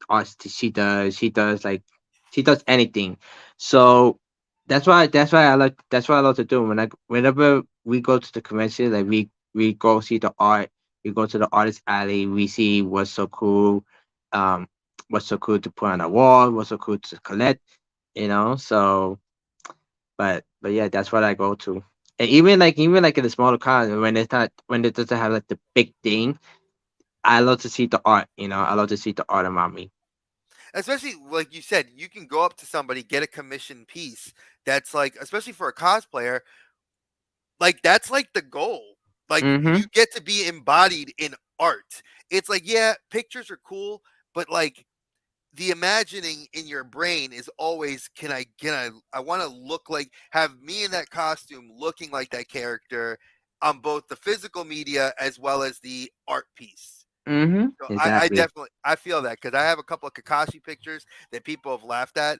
Speaker 2: arts. She does anything. So that's why I love to do. Whenever we go to the convention, like we go see the art. We go to the artist alley. We see um, what's so cool to put on a wall. What's so cool to collect. So but yeah, that's what I go to. And even like in the smaller cars, when it doesn't have like the big thing, I love to see the art. I love to see the art around me.
Speaker 1: especially like you said, you can go up to somebody, get a commission piece that's like, especially for a cosplayer, like that's like the goal. Like you
Speaker 2: Mm-hmm.
Speaker 1: get to be embodied in art. It's like, yeah, pictures are cool, but like the imagining in your brain is always can I want to look like have me in that costume looking like that character on both the physical media as well as the art piece.
Speaker 2: Mm-hmm.
Speaker 1: So I
Speaker 2: Exactly.
Speaker 1: definitely I feel that because I have a couple of Kakashi pictures that people have laughed at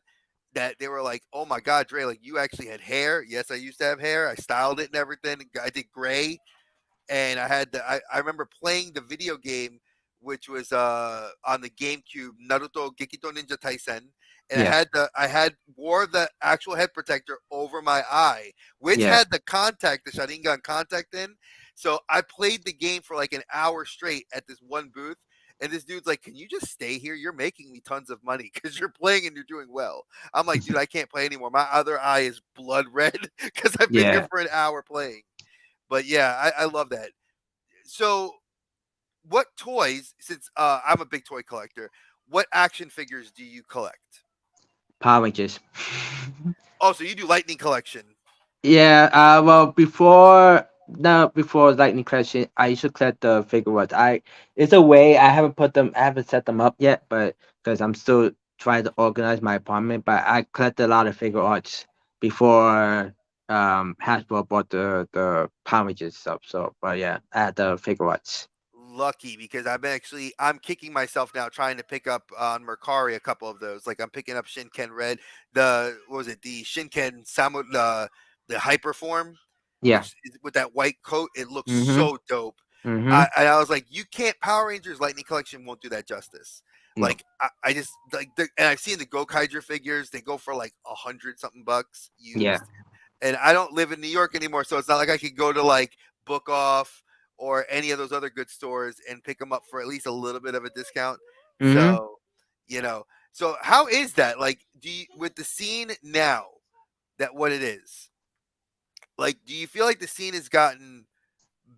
Speaker 1: that they were like, oh my god, Dre, like you actually had hair. Yes, I used to have hair. I styled it and everything. I did gray and I remember playing the video game which was on the GameCube, Naruto Gekito Ninja Taisen, and
Speaker 2: Yeah.
Speaker 1: I had wore the actual head protector over my eye, which
Speaker 2: Yeah.
Speaker 1: had the Sharingan contact in. So I played the game for like an hour straight at this one booth. And this dude's like, "Can you just stay here? You're making me tons of money because you're playing and you're doing well." I'm like, "Dude, I can't play anymore. My other eye is blood red because I've been here
Speaker 2: Yeah.
Speaker 1: for an hour playing." But yeah, I love that. So, what toys? Since I'm a big toy collector, what action figures do you collect?
Speaker 2: Power Rangers.
Speaker 1: Oh, so you do Lightning collection.
Speaker 2: Yeah, well, before Lightning Collection, I used to collect the figurines. It's a way I haven't set them up yet, but because I'm still trying to organize my apartment, but I collect a lot of figure arts before Hasbro bought the Power stuff. So, but yeah, I had the figure arts.
Speaker 1: Lucky because I'm kicking myself now trying to pick up on Mercari a couple of those. Like I'm picking up Shinken Red, the what was it, the Shinken Samu the hyper form,
Speaker 2: Yeah.
Speaker 1: which is with that white coat, it looks
Speaker 2: Mhm.
Speaker 1: so dope.
Speaker 2: Mhm.
Speaker 1: And I was like, you can't Power Rangers Lightning Collection won't do that justice.
Speaker 2: No.
Speaker 1: Like I just like and I've seen the Gokaiger figures, they go for like 100 something bucks
Speaker 2: Yeah.
Speaker 1: used, and I don't live in New York anymore, so it's not like I could go to like Book Off or any of those other good stores and pick them up for at least a little bit of a discount.
Speaker 2: Mhm.
Speaker 1: So, you know, so how is that? Like, with the scene now that what it is, like, do you feel like the scene has gotten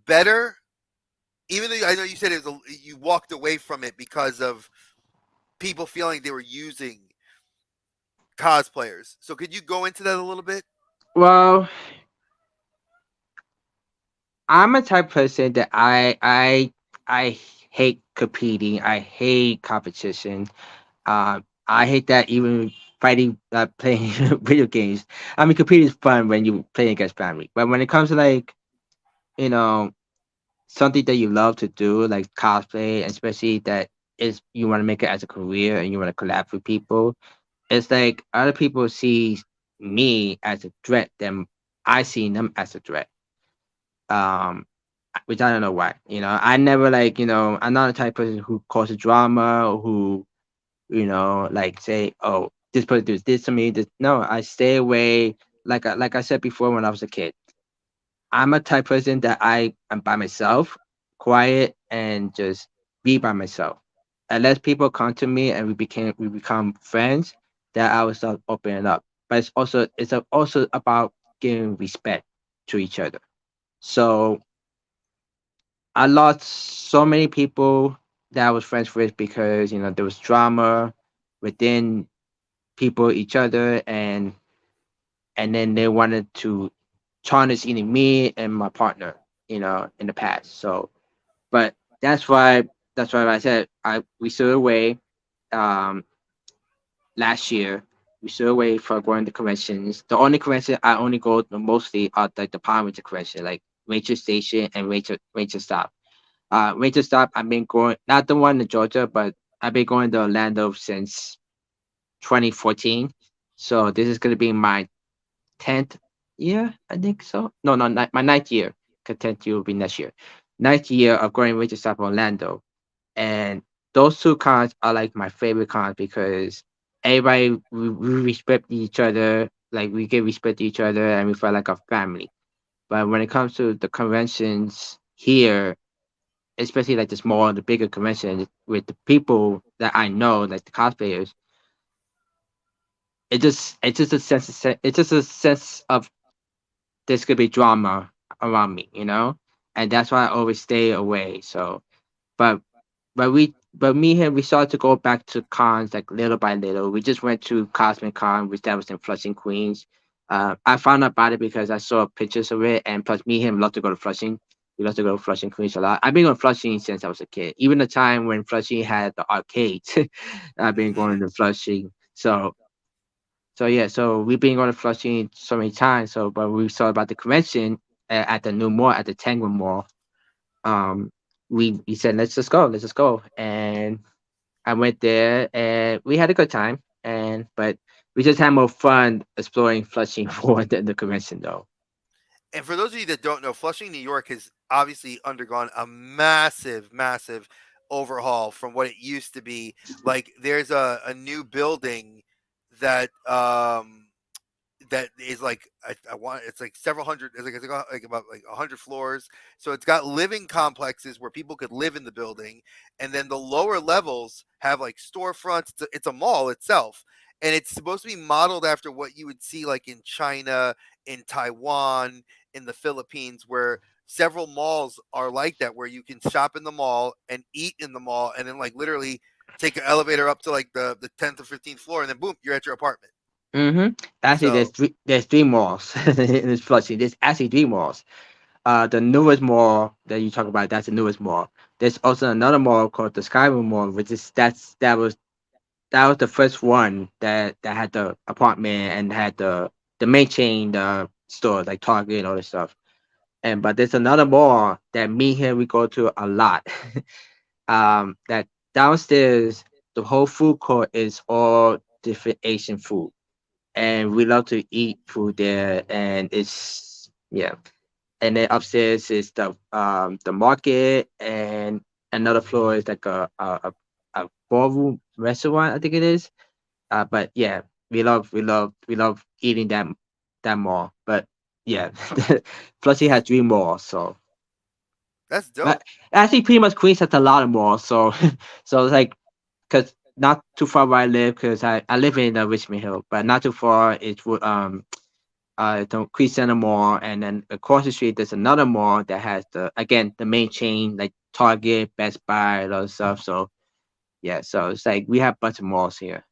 Speaker 1: better? Even though I know you said you walked away from it because of people feeling they were using cosplayers. So could you go into that a little bit?
Speaker 2: Well. I'm a type person that I hate competing. I hate competition. I hate that even fighting, playing video games. I mean, competing is fun when you play against family, but when it comes to like, you know, something that you love to do, like cosplay, and especially that is you want to make it as a career and you want to collab with people, it's like other people see me as a threat than I see them as a threat. Um, which I don't know why. I never like, I'm not the type of person who causes drama or who, like say, oh, this person does this to me. This, no, I stay away. Like I said before when I was a kid, I'm a type person that I am by myself, quiet, and just be by myself. Unless people come to me and we become friends, that I will start opening up. But also about giving respect to each other. So I lost so many people that I was friends with because there was drama within people, each other, and then they wanted to tarnish either me and my partner, in the past. So, but that's why I said I we stood away um last year. We stood away for going to conventions. The only convention I only go to mostly are like the Palm Winter convention, like Ranger Station and Ranger Stop. Ranger Stop, I've been going, not the one in Georgia, but I've been going to Orlando since 2014. So this is gonna be my 10th year, I think so. No, no, my ninth year. 'Cause 10th year will be next year. Ninth year of going Ranger Stop Orlando, and those two cons are like my favorite cons because everybody we respect each other, like we give respect to each other, and we feel like a family. But when it comes to the conventions here, especially like the smaller, the bigger conventions with the people that I know, like the cosplayers, it's just a sense of there's gonna be drama around me, and that's why I always stay away. So, but but me and we started to go back to cons like little by little. We just went to Cosmic Con, which that was in Flushing, Queens. I found out about it because I saw pictures of it, and plus me and him love to go to Flushing. We love to go to Flushing, Queens a lot. I've been going to Flushing since I was a kid. Even the time when Flushing had the arcades, I've been going to Flushing. So yeah, so we've been going to Flushing so many times. So, but we saw about the convention at the new mall, at the Tango Mall. Um, we said let's just go, and I went there and we had a good time. And but we just had more fun exploring Flushing more than the convention, though.
Speaker 1: And for those of you that don't know, Flushing, New York has obviously undergone a massive, massive overhaul from what it used to be. Like, there's a new building that that is like I want it's like several hundred it's like about like 100 floors, so it's got living complexes where people could live in the building, and then the lower levels have like storefronts. It's a mall itself, and it's supposed to be modeled after what you would see like in China, in Taiwan, in the Philippines, where several malls are like that, where you can shop in the mall and eat in the mall, and then like literally take an elevator up to like the 10th or 15th floor, and then boom, you're at your apartment.
Speaker 2: Mm-hmm. Actually,
Speaker 1: So
Speaker 2: there's three malls in Flushing. There's actually three malls. The newest mall that you talk about, that's the newest mall. There's also another mall called the Skyway Mall, which is that was the first one that had the apartment and had the main chain stores like Target and all this stuff. And but there's another mall that me here we go to a lot. That downstairs the whole food court is all different Asian food, and we love to eat food there. And it's yeah. And then upstairs is the market, and another floor is like a ballroom restaurant, I think it is. But yeah, we love eating that mall. But yeah, Flushing has three malls, so
Speaker 1: that's
Speaker 2: but
Speaker 1: dope.
Speaker 2: actually pretty much Queens has a lot of malls. So so it's like because not too far where I live, because I live in Richmond Hill, but not too far. The Queens Center Mall, and then across the street there's another mall that has the main chain like Target, Best Buy, and all that stuff. So yeah, so it's like we have a bunch of malls here.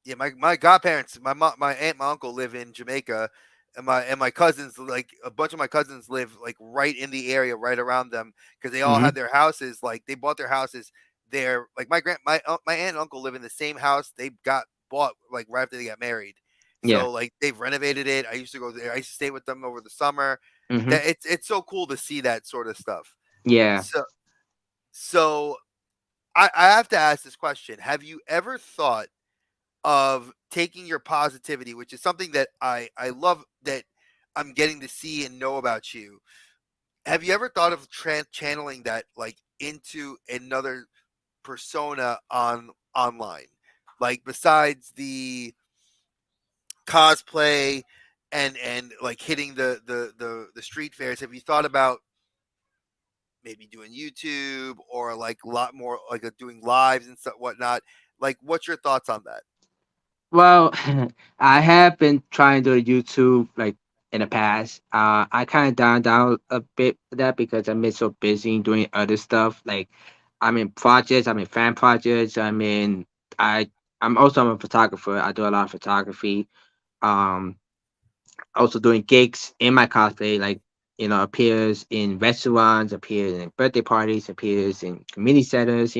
Speaker 1: Yeah, my godparents, my aunt, my uncle live in Jamaica, and my cousins, like a bunch of my cousins live like right in the area, right around them, because they all
Speaker 2: Mhm.
Speaker 1: had their houses. Like they bought their houses there. Like my aunt and uncle live in the same house. They got bought like right after they got married.
Speaker 2: Yeah.
Speaker 1: So like they've renovated it. I used to go there. I used to stay with them over the summer.
Speaker 2: Mhm.
Speaker 1: That it's so cool to see that sort of stuff.
Speaker 2: Yeah.
Speaker 1: So I have to ask this question: have you ever thought of taking your positivity, which is something that I love that I'm getting to see and know about you? Have you ever thought of channeling that like into another persona online, like besides the cosplay and like hitting the street fairs? Have you thought about maybe doing YouTube or like a lot more like doing lives and stuff whatnot? Like, what's your thoughts on that?
Speaker 2: Well, I have been trying to do YouTube like in the past. I kind of down a bit with that because I've been so busy doing other stuff. Like I'm in projects, I'm in fan projects, I I'm a photographer. I do a lot of photography. Um, also doing gigs in my cosplay, like appears in restaurants, appears in birthday parties, appears in community centers.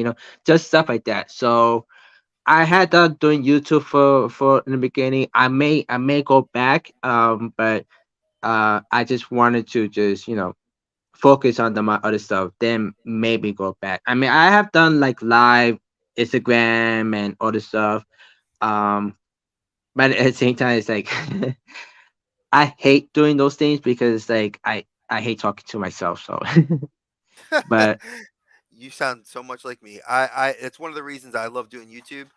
Speaker 2: Just stuff like that. So I had done doing YouTube for in the beginning. I may go back, but I just wanted to just focus on my other stuff. Then maybe go back. I mean, I have done like live Instagram and other stuff. Um, but at the same time, it's like I hate doing those things because it's like I hate talking to myself. So, but
Speaker 1: You sound so much like me. It's one of the reasons I love doing YouTube.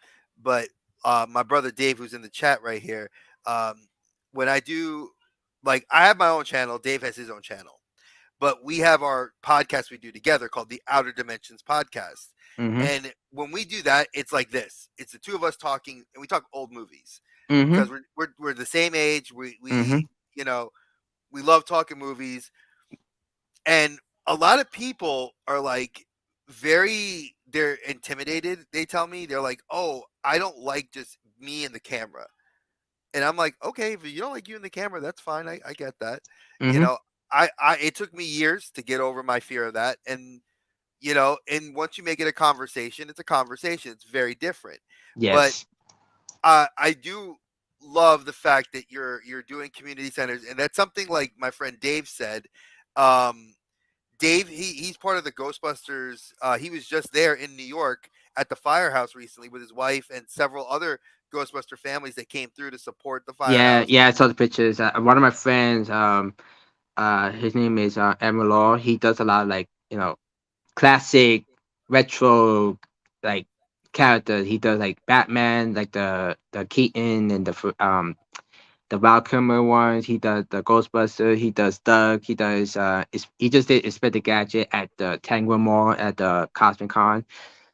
Speaker 1: But my brother Dave, who's in the chat right here, um, when I do, like, I have my own channel. Dave has his own channel, but we have our podcast we do together called the Outer Dimensions Podcast.
Speaker 2: mhm,
Speaker 1: And when we do that, it's like this: it's the two of us talking, and we talk old movies
Speaker 2: mhm,
Speaker 1: because we're the same age.
Speaker 2: mhm,
Speaker 1: You know we love talking movies, and a lot of people are like they're intimidated. They tell me they're like, "Oh, I don't like just me and the camera." And I'm like, "Okay, if you don't like you in the camera, that's fine. I get that." You
Speaker 2: mhm.
Speaker 1: know, I it took me years to get over my fear of that, and and once you make it a conversation, it's a conversation. It's very different. But
Speaker 2: Yes.
Speaker 1: I do love the fact that you're doing community centers, and that's something like my friend Dave said. Um, Dave, he's part of the Ghostbusters. He was just there in New York at the firehouse recently with his wife and several other Ghostbuster families that came through to support the
Speaker 2: Yeah,
Speaker 1: firehouse.
Speaker 2: yeah, I saw the pictures. One of my friends, his name is Emerald Law. He does a lot of like, classic retro like characters. He does like Batman, like the Keaton and the Val Kilmer ones. He does the Ghostbuster. He does Doug. He does he just did Inspector Gadget at the Tangram Mall at the Cosmic Con.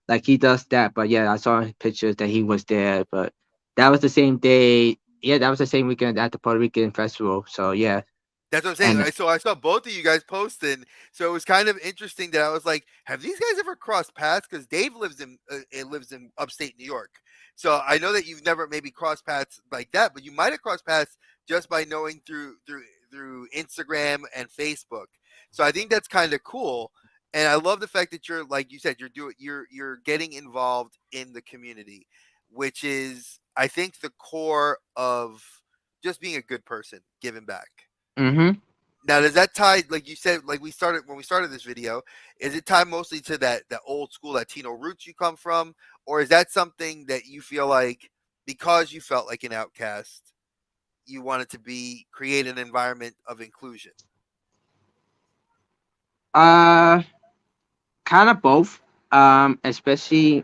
Speaker 2: Like he does that, but yeah, I saw pictures that he was there. But that was the same day. Yeah, that was the same weekend at the Puerto Rican festival. So yeah,
Speaker 1: That's what I'm saying.
Speaker 2: and
Speaker 1: So I saw both of you guys posting. So it was kind of interesting that I was like, "Have these guys ever crossed paths?" Because Dave lives in upstate New York. So I know that you've never maybe crossed paths like that, but you might have crossed paths just by knowing through Instagram and Facebook. So I think that's kind of cool, and I love the fact that you're like you said you're getting involved in the community, which is I think the core of just being a good person, giving back.
Speaker 2: mm-hmm.
Speaker 1: Now, does that tie, like you said, like we started when we started this video? Is it tied mostly to that old school Latino roots you come from, or is that something that you feel like because you felt like an outcast, you wanted to be create an environment of inclusion?
Speaker 2: uh, kind of both. Especially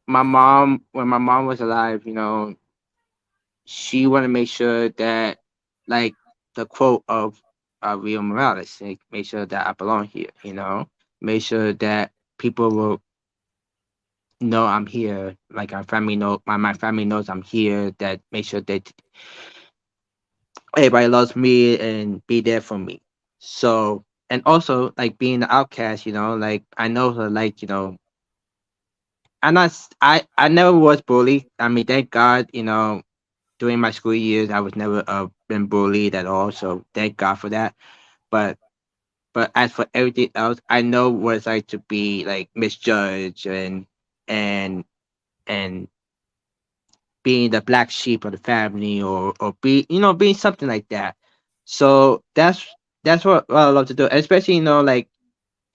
Speaker 2: my mom when my mom was alive. She wanted to make sure that like the quote of Rio Morales, like, make sure that I belong here. Make sure that people will know I'm here. Like our family know my family knows I'm here. That make sure that everybody loves me and be there for me. So and also like being the outcast, like I know her like, I never was bullied. I mean, thank God, during my school years I was never been bullied at all, so thank God for that. But as for everything else, I know what it's like to be like misjudged and and being the black sheep of the family, or be, being something like that. So that's what I love to do, especially, like,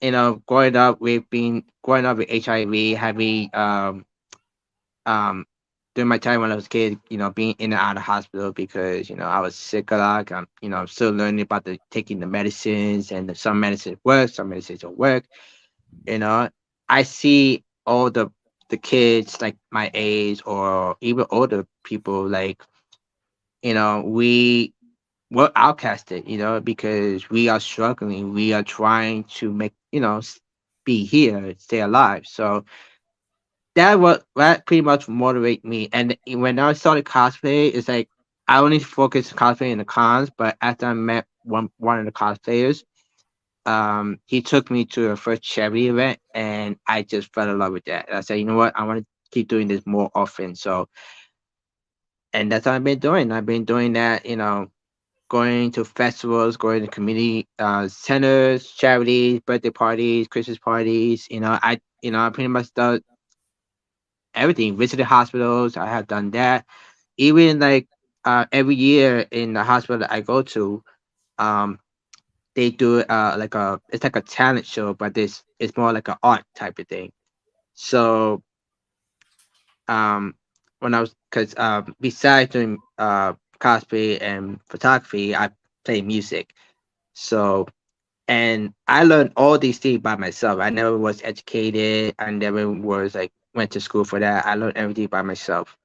Speaker 2: growing up with HIV, having um during my time when I was a kid, being in and out of hospital because I was sick a lot. I'm still learning about the taking the medicines, and some medicines work, some medicines don't work. You know, I see all the kids like my age or even older people, like, we're outcasted, because we are struggling. We are trying to make, be here, stay alive. So that pretty much motivate me. And when I started cosplay, it's like I only focused cosplay in the cons, but after I met one of the cosplayers, he took me to a first charity event, and I just fell in love with that. I said, you know what, I want to keep doing this more often. So, and that's what I've been doing. I've been doing that, going to festivals, going to community centers, charities, birthday parties, Christmas parties. I pretty much done everything. Visited hospitals, I have done that. Even like every year in the hospital that I go to, um, they do like it's like a talent show, but this it's more like an art type of thing. So um, when I was, because besides doing cosplay and photography, I play music. So, and I learned all these things by myself. I never was educated. I never was like went to school for that. I learned everything by myself.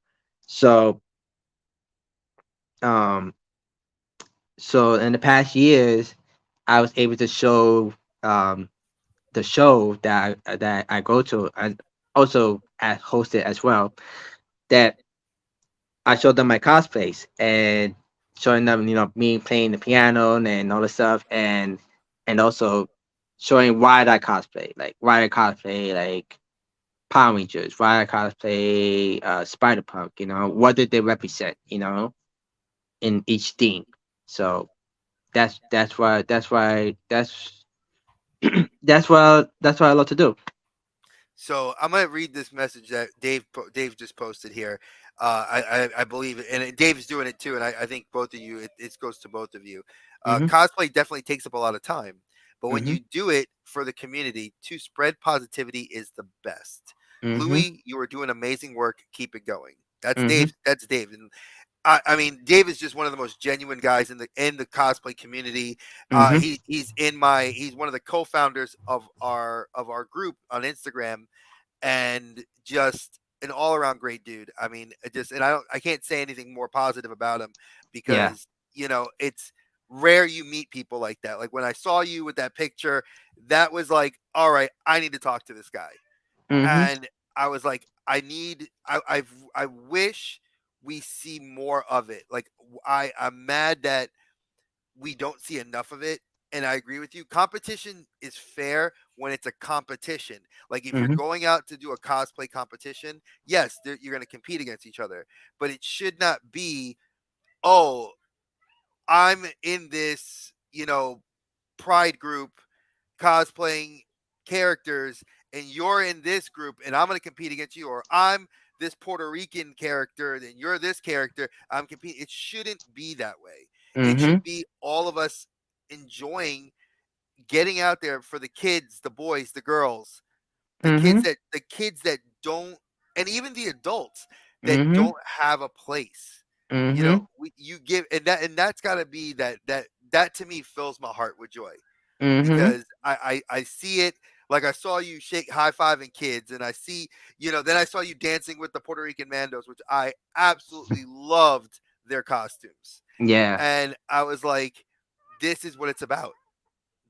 Speaker 2: So um so in the past years, I was able to show um the show that I go to, and also as hosted as well, that I showed them my cosplays and showing them, me playing the piano and all the stuff, and also showing why I cosplay, like why I cosplay like Power Rangers, why I cosplay Spider Punk, what did they represent, in each theme. So that's that's what I love to do.
Speaker 1: So I'm gonna read this message that Dave just posted here. I believe it, and Dave's doing it too, and I think both of you, it goes to both of you.
Speaker 2: Mhm.
Speaker 1: Cosplay definitely takes up a lot of time, but when
Speaker 2: Mhm.
Speaker 1: you do it for the community to spread positivity is the best.
Speaker 2: Mhm.
Speaker 1: Louie, you are doing amazing work. Keep it going. That's
Speaker 2: Mhm.
Speaker 1: Dave. That's Dave, and I mean, Dave is just one of the most genuine guys in the cosplay community.
Speaker 2: Mhm.
Speaker 1: He's one of the co-founders of our group on Instagram, and just an all around great dude. I mean, I can't say anything more positive about him
Speaker 2: Yeah.
Speaker 1: because it's rare you meet people like that. Like when I saw you with that picture, that was like, all right, I need to talk to this guy,
Speaker 2: Mhm.
Speaker 1: and I was like, I wish we see more of it. Like I'm mad that we don't see enough of it. And I agree with you. Competition is fair when it's a competition. Like if you're
Speaker 2: Mhm.
Speaker 1: going out to do a cosplay competition, yes, you're going to compete against each other, but it should not be, oh, I'm in this, pride group cosplaying characters, and you're in this group and I'm going to compete against you, or I'm this Puerto Rican character and you're this character, I'm competing. It shouldn't be that way. It should
Speaker 2: Mhm.
Speaker 1: be all of us enjoying getting out there for the kids, the boys, the girls,
Speaker 2: Mhm.
Speaker 1: the kids that don't, and even the adults that
Speaker 2: Mhm.
Speaker 1: don't have a place.
Speaker 2: Mhm.
Speaker 1: You give, and that's got to be that to me fills my heart with joy
Speaker 2: Mhm.
Speaker 1: because I see it. Like I saw you shake high fiving kids, and I see, then I saw you dancing with the Puerto Rican Mandos, which I absolutely loved their costumes.
Speaker 2: Yeah.
Speaker 1: And I was like, this is what it's about.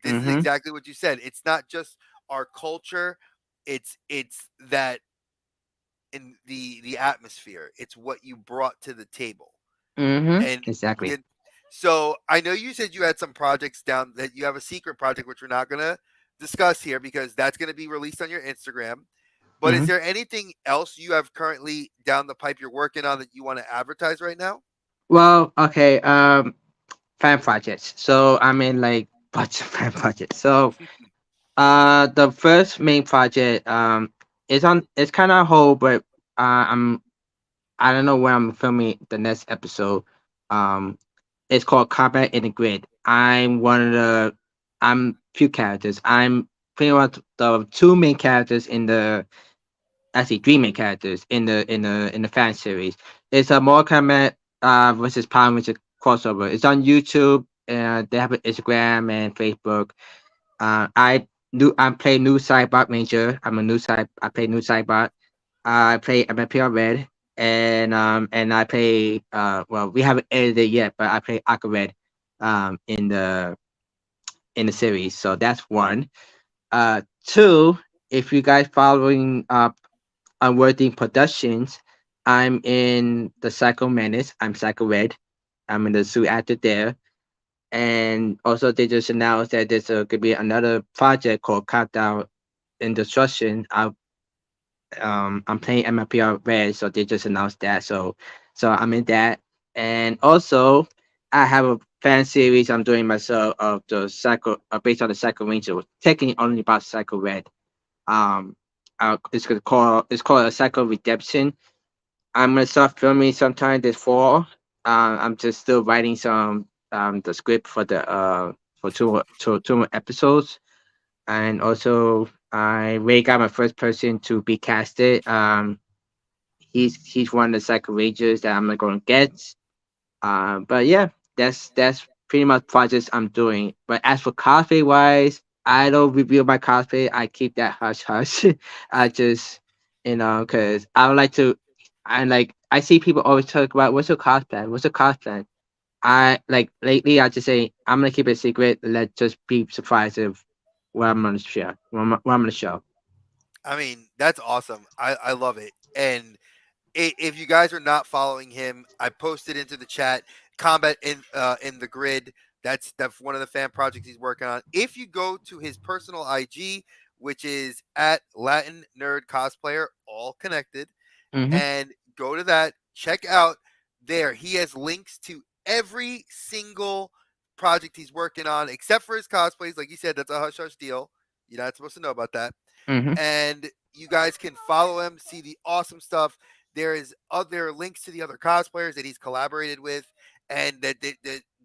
Speaker 1: This is
Speaker 2: Mhm.
Speaker 1: exactly what you said. It's not just our culture, it's that in the atmosphere. It's what you brought to the table.
Speaker 2: Mhm.
Speaker 1: And
Speaker 2: Exactly.
Speaker 1: you, so I know you said you had some projects down, that you have a secret project which we're not going to discuss here because that's going to be released on your Instagram. But is
Speaker 2: Mhm.
Speaker 1: there anything else you have currently down the pipe you're working on that you want to advertise right now?
Speaker 2: Well, okay. fan projects. So I'm in like bunch of fan projects. So the first main project is on. It's kind of hold, but I'm I don't know when I'm filming the next episode. Um, it's called Combat in the Grid. I'm one of the. I'm few characters. I'm pretty much the two main characters in the actually three main characters in the fan series. It's a Mortal Kombat versus Power Rangers crossover. It's on YouTube and they have an Instagram and Facebook. I play new Cybot Ranger. I'm a new side. I play new Cybot. I play MPR Red and I play well we haven't edited it yet, but I play Aqua Red in the series. So that's one. Two, if you guys following Unworthy Productions, I'm in the Psycho Menace. I'm Psycho Red. I'm in the suit actor there. And also, they just announced that there's could be another project called Countdown in Destruction. I'm playing MPR Red, so they just announced that. So I'm in that. And also, I have a fan series I'm doing myself of the Psycho, based on the Psycho Ranger, technically only about Psycho Red. Um, it's called a Psycho Redemption. I'm gonna start filming sometime this fall. I'm just still writing some the script for the for two more episodes, and also I really got my first person to be casted. He's one of the Psycho Rangers that I'm gonna get. But yeah, that's pretty much projects I'm doing. But as for cosplay wise, I don't reveal my cosplay. I keep that hush hush. I just because I would like to. I see people always talk about what's your cosplay, what's your cosplay. I like lately. I just say I'm gonna keep it secret. Let just be surprised of what I'm gonna share. What I'm gonna show.
Speaker 1: I mean, that's awesome. I love it. And if you guys are not following him, I posted into the chat combat in the grid. That's one of the fan projects he's working on. If you go to his personal IG, which is at Latin Nerd Cosplayer, all connected,
Speaker 2: Mm-hmm.
Speaker 1: and go to that, check out there. He has links to every single project he's working on, except for his cosplays. Like you said, that's a hush hush deal. You're not supposed to know about that,
Speaker 2: Mm-hmm.
Speaker 1: and you guys can follow him, see the awesome stuff. There is other links to the other cosplayers that he's collaborated with, and that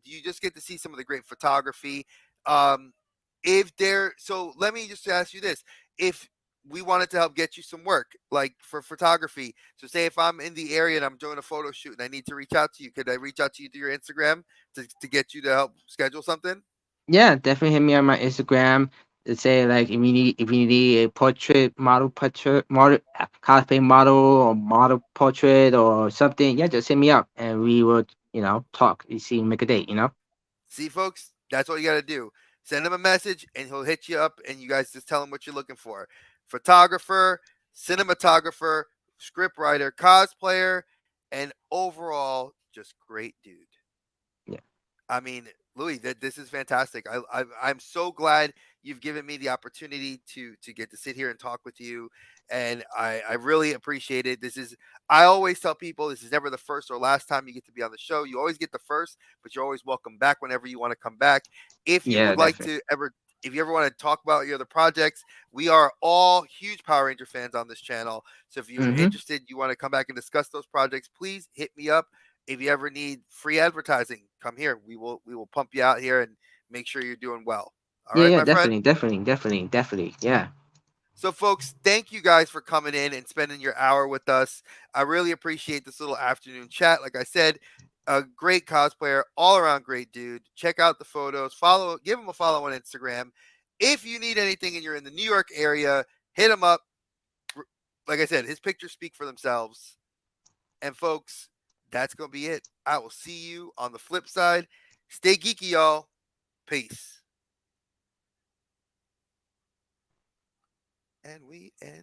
Speaker 1: you just get to see some of the great photography. Um, if there, so let me just ask you this: if we wanted to help get you some work, like for photography, so say if I'm in the area and I'm doing a photo shoot and I need to reach out to you, could I reach out to you through your Instagram to get you to help schedule something?
Speaker 2: Yeah, definitely hit me on my Instagram to say like if you need a portrait model cosplay model or model portrait or something. Yeah, just hit me up and we will talk. You see, make a date.
Speaker 1: See, folks, that's what you got to do. Send him a message, and he'll hit you up, and you guys just tell him what you're looking for. Photographer, cinematographer, scriptwriter, cosplayer, and overall, just great dude.
Speaker 2: Yeah.
Speaker 1: I mean, Louis, that this is fantastic. I'm so glad you've given me the opportunity to get to sit here and talk with you, and I really appreciate it. This is I always tell people this is never the first or last time you get to be on the show. You always get the first, but you're always welcome back whenever you want to come back. If you
Speaker 2: Yeah,
Speaker 1: would like
Speaker 2: definitely.
Speaker 1: to ever if you ever want to talk about your other projects, we are all huge Power Ranger fans on this channel. So if you're
Speaker 2: Mm-hmm.
Speaker 1: interested, you want to come back and discuss those projects, please hit me up. If you ever need free advertising, come here. We will pump you out here and make sure you're doing well. All
Speaker 2: Yeah,
Speaker 1: right,
Speaker 2: yeah,
Speaker 1: my friend.
Speaker 2: definitely, definitely, definitely, definitely. Yeah.
Speaker 1: So, folks, thank you guys for coming in and spending your hour with us. I really appreciate this little afternoon chat. Like I said, a great cosplayer, all around great dude. Check out the photos. Give him a follow on Instagram. If you need anything and you're in the New York area, hit him up. Like I said, his pictures speak for themselves. And folks, that's going to be it. I will see you on the flip side. Stay geeky, y'all. Peace. And we end.